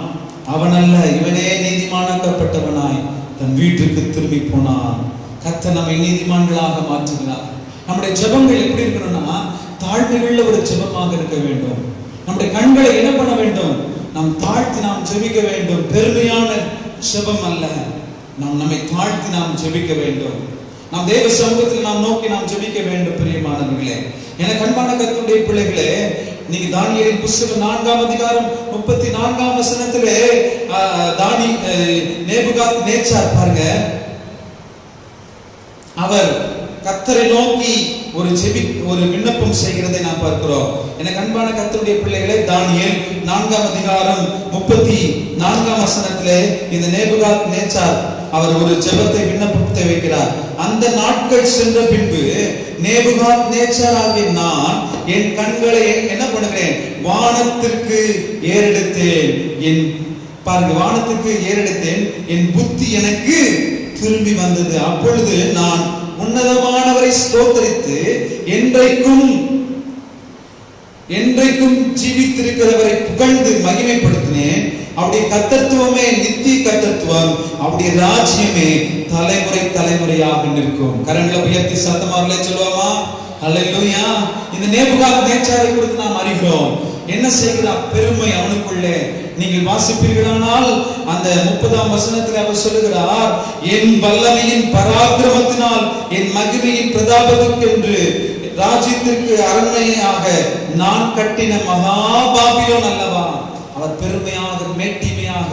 அவன் அல்ல. இவனே நீதிமானாக்கப்பட்டவனாய் தன் வீட்டுக்கு திரும்பி போனான். கர்த்தர் நம்மை நீதிமான்களாக மாற்றுகிறார். நம்முடைய ஜெபங்கள் எப்படி இருக்கணும்னா, தாழ்மையுள்ள ஒரு ஜெபமாக இருக்க வேண்டும். நம்முடைய கண்களை என்ன பண்ண வேண்டும்? நாம் தாழ்த்தி நாம் ஜெபிக்க வேண்டும். பெருமையான ஜெபம் அல்ல, நாம் நம்மை தாழ்த்தி நாம் ஜெபிக்க வேண்டும். நாம் தேவ சமூகத்தில் நாம் நோக்கி நாம் ஜெபிக்க வேண்டும். பிரியமானவர்களே, எனக்கு அன்பான கர்த்தருடைய பிள்ளைகளே, நீங்க தானியேலின் புத்தகம் 4ஆம் அதிகாரம் 34ஆம் வசனத்திலே நேபுகாத் நேச்சார் பாருங்க, அவர் கர்த்தரை நோக்கி ஒரு விண்ணப்பம் செய்கிறதை நாம் பார்க்கிறோம். எனக்கு அன்பான கர்த்தருடைய பிள்ளைகளே, தானியேல் 4ஆம் அதிகாரம் 34ஆம் வசனத்திலே இந்த நேபுகாத் நேச்சார் அவர் ஒரு ஜெபத்தை விண்ணப்பத்தை வைக்கிறார். அந்த நாட்கள் சென்ற பின்பு நேபுகாத் நேச்சாராகிய நான் என் கண்களை என்ன பண்ணுகிறேன்? வானத்திற்கு ஏறெடுத்தேன். வானத்திற்கு ஏறெடுத்தேன். என் புத்தி எனக்கு திரும்பி வந்தது. அப்பொழுது நான் உன்னதமானவரை ஸ்தோத்திரித்து என்றைக்கும் ஜீவித்திருக்கிறவரை புகழ்ந்து மகிமைப்படுத்தினேன். அவருடைய கர்த்தத்துவமே நித்திய கர்த்தத்துவம், அவருடைய ராஜ்யமே தலைமுறை தலைமுறையாக நிற்கும். கரங்களை உயர்த்தி சத்தமாக சொல்லுவோமா? ஹல்லேலூயா. இந்த நேபுகாத் நேச்சாரை குறித்து நாம் அறிகிறோம். என்ன செய்கிறார்? பெருமை அவனுக்குள்ளே. நீங்கள் வாசிப்பீர்களானால் அந்த 30ஆம் வசனத்தில் அவர் சொல்லுகிறார், என் வல்லமையின் பராக்கிரமத்தினால் என் மகிமையின் பிரதாபத்துக்கென்று ராஜ்யத்திற்கு அரண்மனையாக நான் கட்டின மகாபாபிலோன் அல்லவா. அவர் பெருமையாக மேட்டிமையாக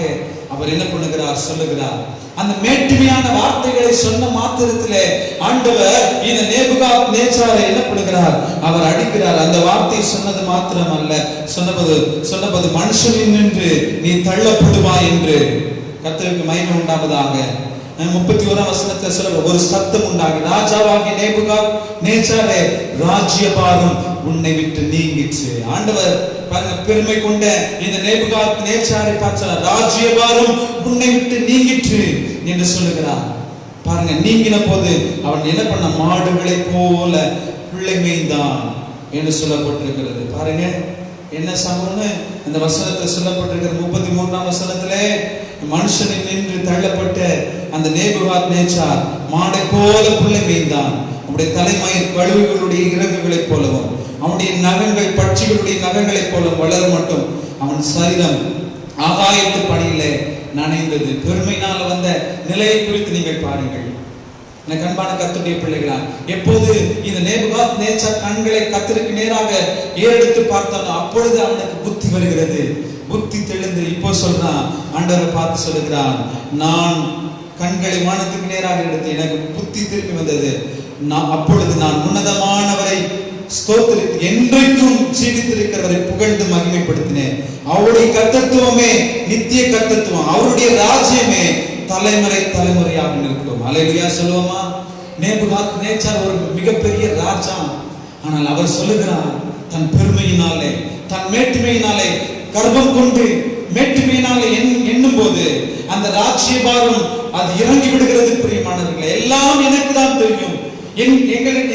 அவர் என்ன பண்ணுகிறார்? சொல்லுகிறார். அந்த மேட்டிமையான வார்த்தைகளை சொன்ன மாத்திரத்திலே ஆண்டவர் இந்த நேபுகாத் நேச்சாரை என்ன பண்ணுகிறார்? அவர் அடிக்கிறார். அந்த வார்த்தை சொன்னது மாத்திரம் அல்ல, சொன்னபது மனுஷனின் நின்று நீ தள்ளப்படுவாய் என்று. கர்த்தருக்கு மகிமை உண்டாவதாக. 31ஆம் வசனத்தில் சொல்ல ஒரு சத்தம் உண்டாகி, ராஜாவாகிய நேபுகாத் நேச்சாரே, ராஜ்யபாரம் உன்னை விட்டு நீங்கிற்று. ஆண்டவர் பாருங்க, பெருமை கொண்ட இந்த நேபுகாத் நேச்சாரை பார்த்தார். ராஜ்யபாரம் உன்னை விட்டு நீங்கிற்று என்று சொல்லுகிறார். பாருங்க, நீங்கின போது அவன் என்ன பண்ண? மாடுகளை போல பிள்ளை மேய்ந்தான் என்று சொல்லப்பட்டிருக்கிறது. பாருங்க என்ன சமம்னு இந்த வசனத்தில் சொல்லப்பட்டிருக்கிற 33ஆம் வசனத்திலே, மனுஷனின் நின்று தள்ளப்பட்ட அந்த நேபுகாத் நேச்சார் மாடை போல பிள்ளை மேய்ந்தான். அவனுடைய தலைமயிர் கழுகுகளுடைய இறகுகளைப் போலவும் அவனுடைய நகங்கள் பட்சிகளுடைய நகங்களைப் போல வளர மட்டும் அவன் சரீரம் ஆகாயத்து பணியிலே நனைந்தது. பெருமையினால் வந்த நிலையை குறித்து நீங்கள் பாருங்கள். எனக்கு அன்பான கர்த்தருடைய பிள்ளைகளா, எப்போது இந்த நேபுகாத் நேச்சார் கண்களை கர்த்தருக்கு நேராக ஏறெடுத்து பார்த்தானோ அப்பொழுது அவனுக்கு புத்தி வருகிறது. புத்தி தெளிந்து இப்போ சொல்றான், ஆண்டவரை பார்த்து சொல்லுகிறான், நான் கண்களை வானத்துக்கு நேராக எடுத்து எனக்கு புத்தி திருப்பி வந்தது. அப்பொழுது நான் உன்னதமானவரை ஸ்தோத்திரித்து என்றைக்கும் ஜீவித்திருக்கிறவரை புகழ்ந்து மகிமைப்படுத்தினேன். அவருடைய கர்த்தத்துவமே நித்திய கர்த்தத்துவம், அவருடைய ராஜ்யமே தலைமுறை தலைமுறையாக நிற்கும். அல்லேலூயா சொல்லுவோமா? நேபுகாத் நேச்சார் ஒரு மிகப்பெரிய ராஜா. ஆனால் அவர் சொல்லுகிறார், தன் பெருமையினாலே தன் மேட்டுமையினாலே கர்வம் கொண்டு மேட்டுமையினாலே எண்ணும் போது அந்த ராஜ்யபாரம் அது இறங்கி விடுகிறது. பிரியமானவர்களே, எல்லாம் எனக்கு தான் தெரியும்,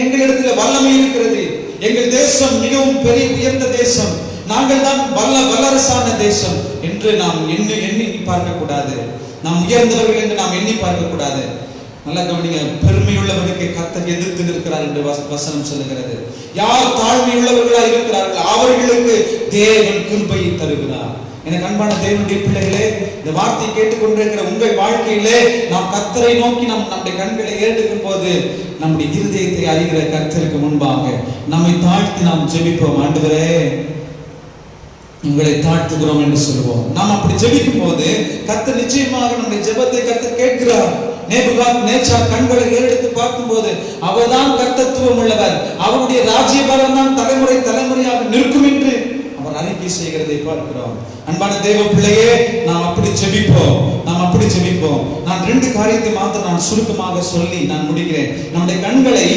எங்களிடத்தில் வல்லமை இருக்கிறது, எங்கள் தேசம் மிகவும் பெரிய உயர்ந்த தேசம், நாங்கள் தான் வல்லரசான தேசம் என்று நாம் எண்ணி பார்க்க கூடாது. நாம் உயர்ந்தவர்கள் என்று நாம் எண்ணி பார்க்க கூடாது. நல்லா கவனிங்க, பெருமையுள்ளவருக்கு கர்த்தர் எதிர்த்து நிற்கிறார் என்று வசனம் சொல்லுகிறது. யார் தாழ்மையுள்ளவர்களாக இருக்கிறார்கள் அவர்களுக்கு தேவன் கிருபையை தருகிறார். எனக்கு அன்பான தேவனுடைய பிள்ளைகளே, இந்த வார்த்தையை கேட்டுக்கொண்டிருக்கிற உங்கள் வாழ்க்கையிலே நாம் கர்த்தரை நோக்கி நம்முடைய கண்களை ஏறெடுக்கும் போது நம்முடைய இருதயத்தை அறிகிற கர்த்தருக்கு முன்பாக நம்மை தாழ்த்தி நாம் ஜெபிப்போம். ஆண்டவரே, உங்களை தாழ்த்துகிறோம் என்று சொல்லுவோம். நாம் அப்படி ஜெபிக்கும் போது கர்த்தர் நிச்சயமாக நம்முடைய ஜெபத்தை கர்த்தர் கேட்கிறார். நேபுகாத்நேச்சார் கண்களை ஏறெடுத்து பார்க்கும்போது அவர்தான் கர்த்தத்துவம் உள்ளவர், அவருடைய ராஜ்யபாரம் தான் தலைமுறை தலைமுறையாக நிற்கும் என்று அவர் அறிக்கை செய்கிறதை பார்க்கிறோம். அன்பான தேவ பிள்ளையே, நாம் அப்படி ஜெபிப்போம். நான் 2 காரியத்தை மாத்திரம் நான் சுருக்கமாக சொல்லி நான் முடிக்கிறேன். நம்முடைய கண்களை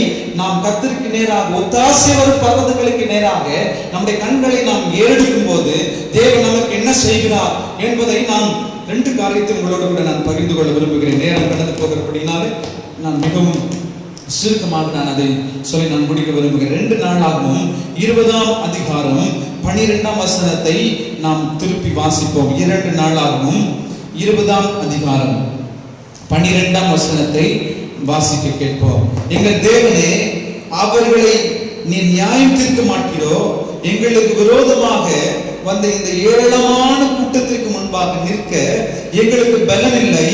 நாம் கர்த்தருக்கு நேராக, ஒத்தாசை வரும் பர்வதங்களுக்கு நேராக நம்முடைய கண்களை நாம் ஏறெடுக்கும் போது தேவன் நமக்கு என்ன செய்கிறார் என்பதை நான் 2 காரியத்தை உங்களோடு கூட நான் பகிர்ந்து கொள்ள விரும்புகிறேன். நேரம் கடந்து போகிறபடினாலே நான் மிகவும் சுருக்கமாக நான் அதை சொல்லி நான் முடிக்க விரும்புகிறேன். 2 நாளாகவும் 20ஆம் அதிகாரம் 12ஆம் வசனத்தை நாம் திருப்பி வாசிப்போம். 2 நாளாகவும் 20ஆம் அதிகாரம் 12ஆம் வசனத்தை வாசிக்க கேட்போம். எங்கள் தேவனே, அவர்களை நீ நியாயம் தீர்க்க மாட்டீரோ? எங்களுக்கு விரோதமாக வந்த இந்த ஏராளமான கூட்டத்திற்கு முன்பாக நிற்க எங்களுக்கு பலன் இல்லை.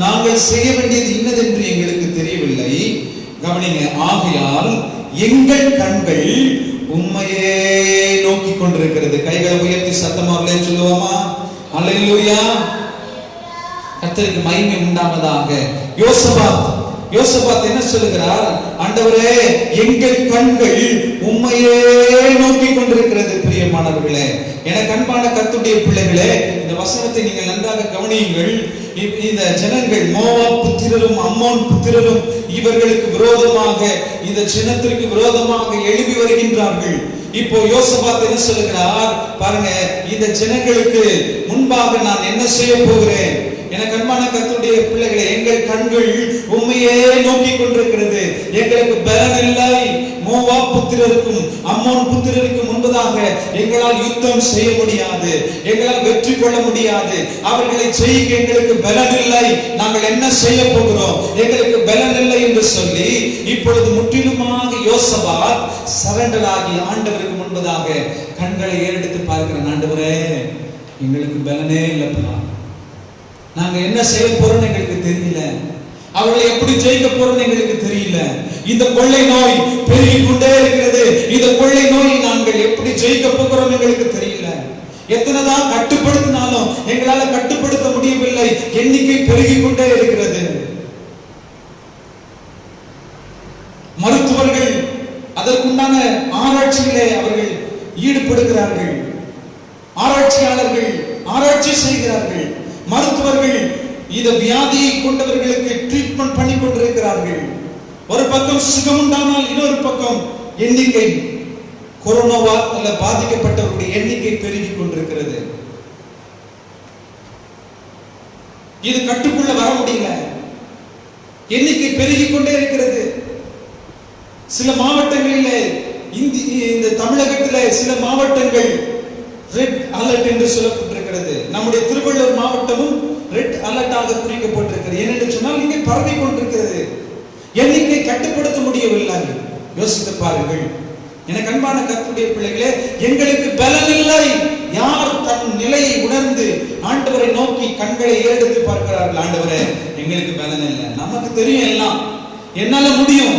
நாங்கள் செய்ய வேண்டியது இன்னதென்று எங்களுக்கு தெரியவில்லை. கவனிங்க, ஆகையால் எங்கள் கண்கள் உம்மையே நோக்கி கொண்டிருக்கிறது. கைகளை உயர்த்தி சத்தமாக சொல்லுவோமா? அல்லேலூயா. கர்த்தருக்கு மகிமை உண்டாவதாக. யோசபாத் என்ன சொல்லுகிறார்? ஆண்டவரே, எங்கள் கண்கள் உம்மையே நோக்கி கொண்டிருக்கிறது. பிரியமானவர்களே, எனக்கு அன்பான கர்த்தருடைய பிள்ளைகளே, இந்த வசனத்தை நீங்கள் நன்றாக கவனியுங்கள். இந்த ஜனங்கள் மோவாப் புத்திரரும் அம்மோன் புத்திரரும் இவர்களுக்கு விரோதமாக, இந்த ஜனத்திற்கு விரோதமாக எழுப்பி வருகின்றார்கள். இப்போ யோசபாத் என்ன சொல்லுகிறார் பாருங்க, இந்த ஜனங்களுக்கு முன்பாக நான் என்ன செய்ய போகிறேன்? எனக்கு அன்பான கர்த்தருடைய பிள்ளைகளே, எங்கள் கண்கள் உம்மையே நோக்கி கொண்டிருக்கிறது. எங்களுக்கு பலன் இல்லை. மோவாப் புத்திரருக்கும் அம்மோன் புத்திரருக்கும் முன்பதாக எங்களால் யுத்தம் செய்ய முடியாது, எங்களால் வெற்றி கொள்ள முடியாது. அவர்களை ஜெயிக்க எங்களுக்கு பலன் இல்லை. நாங்கள் என்ன செய்ய போகிறோம்? எங்களுக்கு பலன் இல்லை என்று சொல்லி இப்பொழுது முற்றிலுமாக யோசபாத் சரண்டர் ஆகி ஆண்டவருக்கு முன்பதாக கண்களை ஏறெடுத்து பார்க்கிறேன். ஆண்டவரே, எங்களுக்கு பலனே இல்லப்பா. நாங்க என்ன செய்ய போறோம்னு எங்களுக்கு தெரியல. அவர்களை எப்படி ஜெயிக்க போறோம்னு எங்களுக்கு தெரியல. இந்த கொள்ளை நோய் பெருகி கொண்டே இருக்கிறது. இந்த கொள்ளை நோயை நாங்கள் எப்படி ஜெயிக்க போகிறோம் எங்களுக்கு தெரியல. எத்தனைதான் கட்டுப்படுத்தினாலும் எங்களால கட்டுப்படுத்த முடியவில்லை. எண்ணிக்கை பெருகி கொண்டே இருக்கிறது. மருத்துவர்கள் அதற்குண்டான ஆராய்ச்சியிலே அவர்கள் ஈடுபடுகிறார்கள். ஆராய்ச்சியாளர்கள் ஆராய்ச்சி செய்கிறார்கள். மருத்துவர்கள் இந்த வியாதியை கொண்டவர்களுக்கு ட்ரீட்மெண்ட் பண்ணி கொண்டிருக்கிறார்கள். ஒரு பக்கம் சுகம் உண்டானால் இன்னொரு பக்கம் எண்ணிக்கை, கொரோனாவால் பாதிக்கப்பட்டவர்களுடைய எண்ணிக்கை பெருகி கொண்டிருக்கிறது. இது கட்டுக்குள்ள வர முடியல. எண்ணிக்கை பெருகி கொண்டே இருக்கிறது. சில மாவட்டங்களிலே, இந்த தமிழகத்திலே சில மாவட்டங்கள் ரெட் அலர்ட் என்று சொல்லப்பட்டிருக்கிறது. நம்முடைய திருவள்ளூர் மாவட்டமும் ரெட் அலர்ட்டாக குறிக்கப்பட்டிருக்கிறது. ஏனென்று சொன்னால் இங்கே பரவி கொண்டிருக்கிறது. எண்ணிக்கை கட்டுப்படுத்த முடியவில்லை. யோசித்து பாருங்கள். எனக்கு அன்பான கர்த்தருடைய பிள்ளைகளே, எங்களுக்கு பலன் இல்லை. யார் தன் நிலையை உணர்ந்து ஆண்டவரை நோக்கி கண்களை ஏறெடுத்து பார்க்கிறார்கள்? ஆண்டவரே, எங்களுக்கு பலன் இல்லை. நமக்கு தெரியும் எல்லாம், என்னால முடியும்,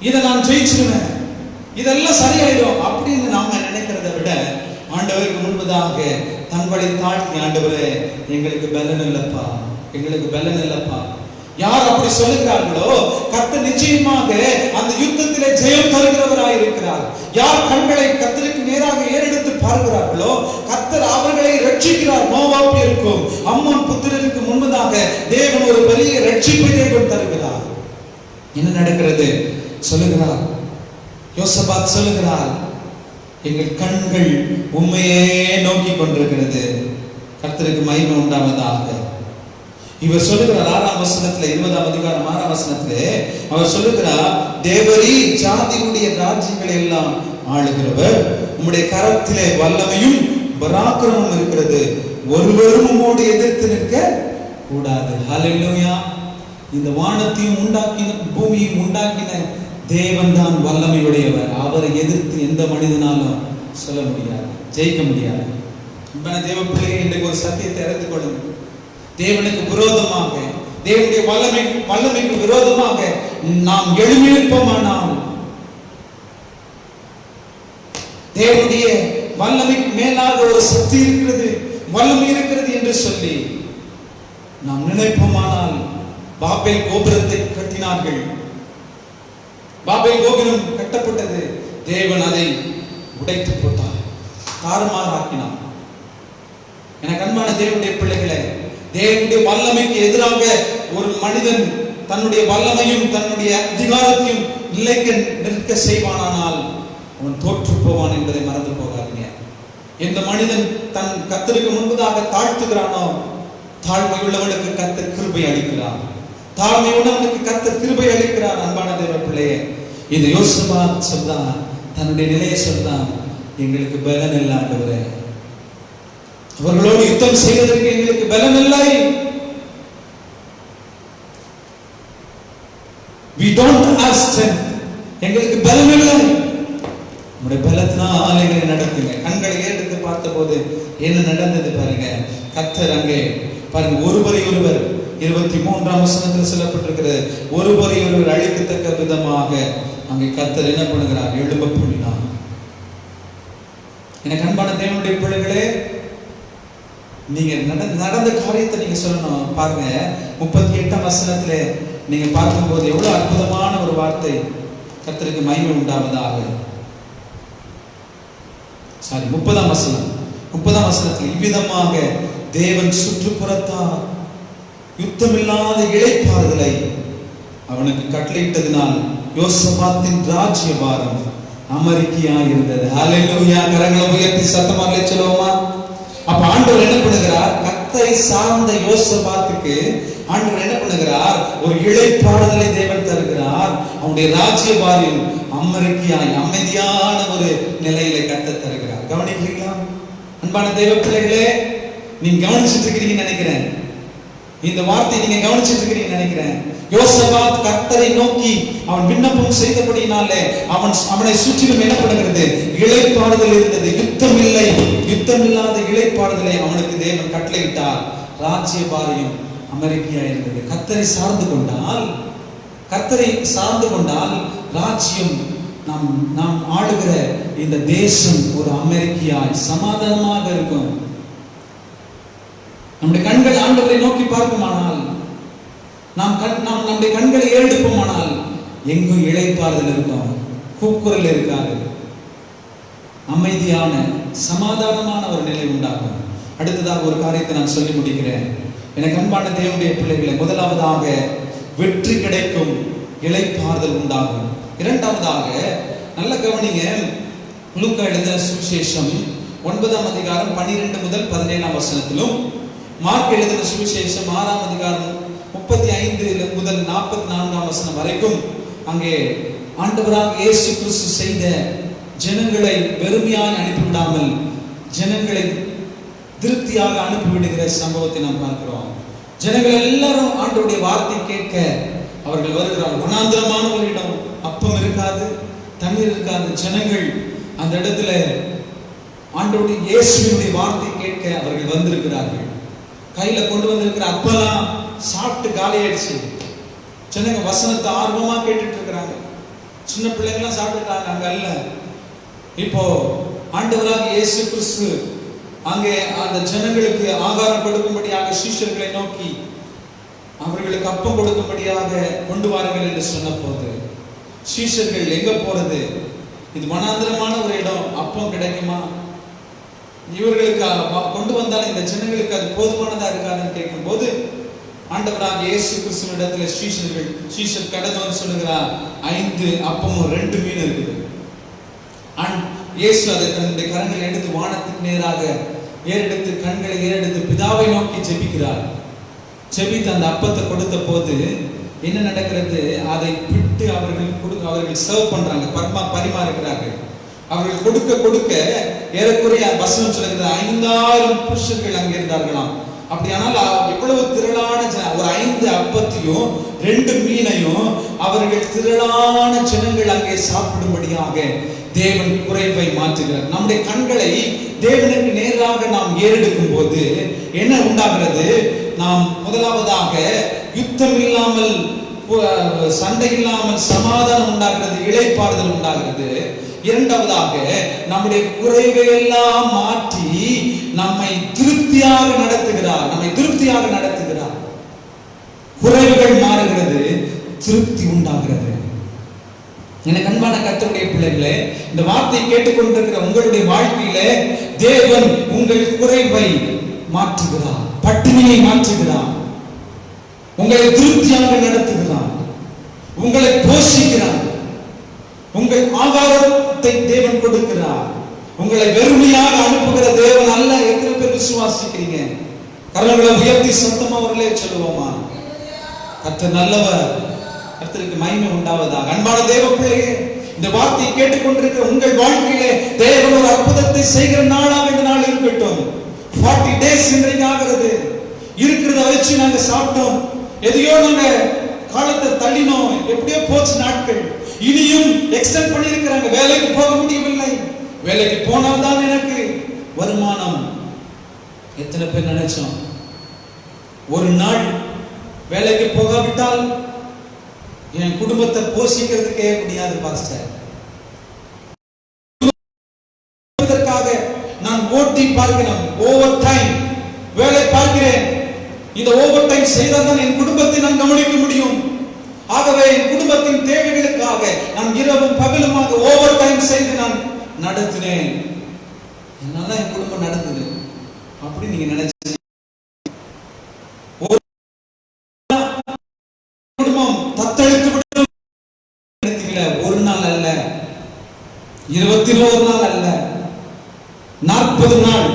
இதை நான் ஜெயிச்சிருவேன், இதெல்லாம் சரியாயிடும் அப்படின்னு நாம நினைக்கிறத விட ஆண்டவருக்கு முன்பதாக தங்களை தாழ்த்தி, ஆண்டவரே, எங்களுக்கு பலன் இல்லப்பா, எங்களுக்கு பலன் இல்லப்பா. யார் அப்படி சொல்லுகிறார்களோ கர்த்தர் நிச்சயமாக அந்த யுத்தத்திலே ஜெயம் தருகிறவராய் இருக்கிறார். யார் கண்களை கர்த்தருக்கு நேராக ஏறெடுத்து பார்க்கிறார்களோ கர்த்தர் அவர்களை ரட்சிக்கிறார். மோவாபியருக்கும் அம்மோன் புத்திரருக்கு முன்பதாக தேவன் ஒரு பெரிய ரட்சிப்பை தேவன் தருகிறார். என்ன நடக்கிறது சொல்லுகிறார்? யோசபாத் சொல்லுகிறார், எங்கள் கண்கள் உம்மையே நோக்கி கொண்டிருக்கிறது. கர்த்தருக்கு மகிமை உண்டாவதாக. இவர் சொல்லுகிறார் 6ஆம் வசனத்திலே, 20ஆம் அதிகாரம் 6ஆம் வசனத்திலே அவர் சொல்லுகிறார், தேவரீ ஜாதியுடைய ராஜ்யங்களை எல்லாம் ஆளுகிறவர், உம்முடைய கரத்திலே வல்லமையும் பராக்கிரமும் இருக்கிறது, ஒருவரும் உம்மோடு எதிர்த்து நிற்க கூடாது. ஹல்லேலூயா. இந்த வானத்தையும் உண்டாக்கின பூமியையும் உண்டாக்கின தேவன் தான் வல்லமை உடையவர். அவரை எதிர்த்து எந்த மனிதனாலும் சொல்ல முடியாது, ஜெயிக்க முடியாது. தேவ பிள்ளையை இன்றைக்கு ஒரு சத்தியத்தை அறிந்து கொள்ளுங்கள். தேவனுக்கு விரோதமாக, தேவனுடைய வல்லமைக்கு விரோதமாக நாம் எழும்பியிருப்போமானால், தேவனுடைய வல்லமைக்கு மேலாக ஒரு சக்தி இருக்கிறது, வல்லமை இருக்கிறது என்று சொல்லி நாம் நினைப்போமானால், பாபேல் கோபுரத்தை கட்டினார்கள். பாபேல் கோபுரம் கட்டப்பட்டது. தேவன் அதை உடைத்து போட்டார், தாறுமாறாக்கினார். எனக்கு அன்பான தேவனுடைய பிள்ளைகளே, தேவனுடைய வல்லமைக்கு எதிராக ஒரு மனிதன் தன்னுடைய வல்லமையும் தன்னுடைய அதிகாரத்தையும் நிற்க செய்வானால் அவன் தோற்று போவான் என்பதை மறந்து போகாதீங்க. எந்த மனிதன் தன் கர்த்தருக்கு முன்பதாக தாழ்த்துகிறானோ, தாழ்மை உள்ளவனுக்கு கர்த்தர் கிருபை அளிக்கிறார். தாழ்மை உள்ளவனுக்கு கர்த்தர் கிருபை அளிக்கிறார். அன்பான தேவ பிள்ளையே, இந்த யோசபாத் சொல்றான், தன்னுடைய நிலையை சொல்றான், எங்களுக்கு பலன் இல்லை ஆண்டவரே, அவர்களோடு யுத்தம் செய்வதற்கு எங்களுக்கு பலன் இல்லை. We don't have strength. எங்களுக்கு பலம் இல்லை. உங்களுடைய பலத்தினால் எங்களை நடத்துங்க. கண்களை ஏறெடுத்து பார்த்த போது என்ன நடந்தது பாருங்க. கர்த்தர் அங்கே பாருங்க, ஒருவரை ஒருவர் 23ஆம் வசனத்தில் சொல்லப்பட்டிருக்கிறது, ஒருவரை ஒருவர் அழிக்கத்தக்க விதமாக அங்கே கர்த்தர் என்ன பண்ணுகிறார், எழும்ப பண்ணினார். எனக்கு அன்பான தேவனுடைய பிள்ளைகளே, நீங்க நடந்த காரியத்தை நீங்க சொல்லணும். பாருங்க 38ஆம் வசனத்துல நீங்க பார்க்கும்போது எவ்வளவு அற்புதமான ஒரு வார்த்தை, கர்த்தருக்கு மகிமை உண்டாவதாக. 30ஆம் வசனத்தில் இவ்விதமாக தேவன் சுற்றுப்புறத்தார் யுத்தமில்லாத இளைப்பாறுதலை அவனுக்கு கட்டளையிட்டதினால் யோசபாத்தின் ராஜ்யபாரம் அமெரிக்கையா இருந்தது. ஹல்லேலூயா! கரங்களை உயர்த்தி சத்தமாக சொல்லுவோமா? அப்ப ஆண்டவர் என்ன பண்ணுகிறார், கர்த்தரை சார்ந்த யோசபாத்துக்கு ஆண்டவர் என்ன பண்ணுகிறார், ஒரு இளைப்பாறுதலை தேவன் தருகிறார். அவனுடைய ராஜ்யபாரியம் அமெரிக்கையாய் அமைதியான ஒரு நிலையில கர்த்தர் தருகிறார். கவனிக்கிறீங்களா அன்பான தேவ பிள்ளைகளே? நீங்க கவனிச்சுட்டு இருக்கிறீங்கன்னு நினைக்கிறேன். இந்த வார்த்தை நீங்க கவனிச்சுட்டு இருக்கிறீங்கன்னு நினைக்கிறேன். யோசபாத் கர்த்தரை நோக்கி அவன் விண்ணப்பம் செய்தபடியினாலே அவனை சுற்றிலும் என்ன பண்ணுகிறது, இளைப்பாறுதல் இருந்தது. யுத்தமில்லாத இளைப்பாறுதலை அவனுக்கு தேவன் கட்டளையிட்டார். ராஜ்யபாரியம் அமெரிக்கையா இருந்தது. கர்த்தரை சார்ந்து கொண்டால் ராஜ்யம், நாம் ஆளுகிற இந்த தேசம் ஒரு அமெரிக்கையாய் சமாதானமாக இருக்கும். நம்முடைய கண்கள் ஆண்டவரை நோக்கி பார்க்குமானால், நாம் நம்முடைய கண்களை ஏறெடுப்போமானால் எங்கும் இளைப்பாறுதல் இருக்கும், கூக்குரல் இருக்காது, அமைதியான சமாதானமான ஒரு நிலை உண்டாகும். அடுத்ததாக ஒரு காரியத்தை நான் சொல்லி முடிக்கிறேன். எனக்கு அன்பான தேவனுடைய பிள்ளைகளை, முதலாவதாக வெற்றி கிடைக்கும், இளைப்பாறுதல் உண்டாகும். இரண்டாவதாக நல்ல கவனிங்க, லூக்கா எழுதின சுவிசேஷம் 9ஆம் அதிகாரம் 12 முதல் 17ஆம் வசனத்திலும், மார்க் எழுதின சுவிசேஷம் 6ஆம் அதிகாரம் 35 முதல் 44ஆம் வசனம் வரைக்கும் அங்கே ஆண்டவராக இயேசு கிறிஸ்து செய்த ஜனங்களை வெறுமையாக அனுப்பிவிடாமல் ஜனங்களை திருப்தியாக அனுப்பிவிடுகிற சம்பவத்தை நாம் பார்க்கிறோம். ஜனங்கள் எல்லாரும் ஆண்டவருடைய வார்த்தை கேட்க அவர்கள் வருகிறார்கள். வனாந்திரமான ஒரு இடம், அப்பம் இருக்காது, தண்ணீர் இருக்காது. ஜனங்கள் அந்த இடத்துல ஆண்டவருடைய இயேசுவினுடைய வார்த்தை கேட்க அவர்கள் வந்திருக்கிறார்கள். கையில கொண்டு வந்திருக்கிற அப்பெல்லாம் சாப்பிட்டு காலி ஆயிடுச்சு. ஜனங்க வசனத்தை ஆர்வமா கேட்டுட்டு இருக்கிறாங்க. சின்ன பிள்ளைங்கெல்லாம் சாப்பிட்டுட்டாங்க அங்க அல்ல. இப்போ ஆண்டவராக இயேசு கிறிஸ்து அங்கே அந்த ஜனங்களுக்கு ஆகாரம் கொடுக்கும்படியாக சீஷர்களை நோக்கி அவர்களுக்கு அப்பம் கொடுக்கும்படியாக கொண்டு வாருங்கள் என்று சொன்ன போது சீஷர்கள் எங்க போறது, இது வனாந்திரமான ஒரு இடம், அப்பம் கிடைக்குமா, இவர்களுக்கு கொண்டு வந்தாலும் இந்த ஜனங்களுக்கு அது போதுமானதா இருக்காதுன்னு கேட்கும் போது ஆண்டவராக இயேசு கிறிஸ்துவிடத்துல சீஷர் கடந்து வந்து சொல்லுகிறார், 5 அப்பமும் 2 மீன் இருக்குது. இயேசு அதை தன்னுடைய கரங்களை எடுத்து வானத்துக்கு நேராக ஏறெடுத்து கண்களை ஏறெடுத்து பிதாவை நோக்கி ஜெபிக்கிறார். ஜெபித்து அந்த அப்பத்தை கொடுத்த போது என்ன நடக்கிறது, அதை பிட்டு அவர்கள் சர்வ் பண்றாங்க, பரிமாறுகிறார்கள். அவர்கள் கொடுக்க ஏறக்குறைய வசனம் சொல்லுகிறது 5000 புருஷர்கள் அங்கே இருந்தார்களாம். அப்படியானால் எவ்வளவு திரளான ஒரு 5 அப்பத்தையும் 2 மீனையும் அவர்கள் திரளான ஜனங்கள் அங்கே சாப்பிடும்படியாக தேவன் குறைவை மாற்றுகிறார். நம்முடைய கண்களை தேவனுக்கு நேராக நாம் ஏறெடுக்கும் போது என்ன உண்டாகிறது? நாம் முதலாவதாக யுத்தம் இல்லாமல், சண்டை இல்லாமல் சமாதானம் உண்டாகிறது, இளைப்பாறுதல் உண்டாகிறது. இரண்டாவதாக நம்முடைய குறைவை எல்லாம் மாற்றி நம்மை திருப்தியாக நடத்துகிறார். குறைவுகள் மாறுகிறது, திருப்தி உண்டாகிறது. எனக்கு அன்பான கர்த்தருடைய பிள்ளைகளே, இந்த வார்த்தையை கேட்டுக்கொண்டிருக்கிற உங்களுடைய வாழ்க்கையில தேவன் உங்கள் குறைவை மாற்றுகிறார், பட்டினியை மாற்றுகிறார், உங்களை திருப்தியாக நடத்துகிறார், உங்களை போஷிக்கிறார், உங்கள் ஆகாரத்தை தேவன் கொடுக்கிறார். உங்களை வெறுமையாக அனுப்புகிற தேவன் அல்ல. எத்தனை பேர் விசுவாசிக்கிறீங்க? கரங்களை உயர்த்தி சத்தமா அவர்களே சொல்லுவோமா? கர்த்தர் நல்லவர், கர்த்தருக்கு மகிமை உண்டாவதாக. அன்பான தேவ பிள்ளையே, இந்த வார்த்தையை கேட்டுக்கொண்டிருக்கிற உங்கள் வாழ்க்கையிலே தேவன் ஒரு அற்புதத்தை செய்கிற நாளாக இந்த நாள் இருக்கட்டும். 40 days இன்றைக்கு ஆகிறது. இருக்கிறத வச்சு நாங்க சாப்பிட்டோம், எதையோ நாங்க காலத்தை தள்ளினோம், எப்படியோ போச்சு நாட்கள். இனியும் எக்ஸ்டெண்ட் பண்ணியிருக்கிறாங்க. வேலைக்கு போக முடியவில்லை, வேலைக்கு போனால்தான் எனக்கு வருமானம். எத்தனை பேர் நினைச்சோம் ஒரு நாள் வேலைக்கு போகாவிட்டால் என் குடும்பத்தை போஷிக்கிறதுக்கே முடியாது பாஸ்டர். நான் ஓட்டி பார்க்கிறேன், ஓவர் டைம் வேலை பார்க்கிறேன். இந்த ஓவர் டைம் செய்தால் தான் என் குடும்பத்தை நான் கவனிக்க முடியும். ஆகவே என் குடும்பத்தின் தேவைகளுக்காக நான் இரவும் பகலுமாக ஓவர் டைம் செய்து நான் நடத்தினேன். என்னால என் குடும்பம் நடந்தது அப்படி நீங்க நினைச்சு குடும்பம் தத்தெடுத்து விட்டு ஒரு நாள் அல்ல, 21 நாள் அல்ல, 40 நாள்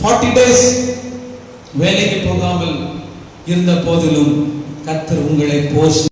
40 days வேலைக்கு போகாமல் இருந்த போதிலும் கர்த்தர் உங்களை போஷி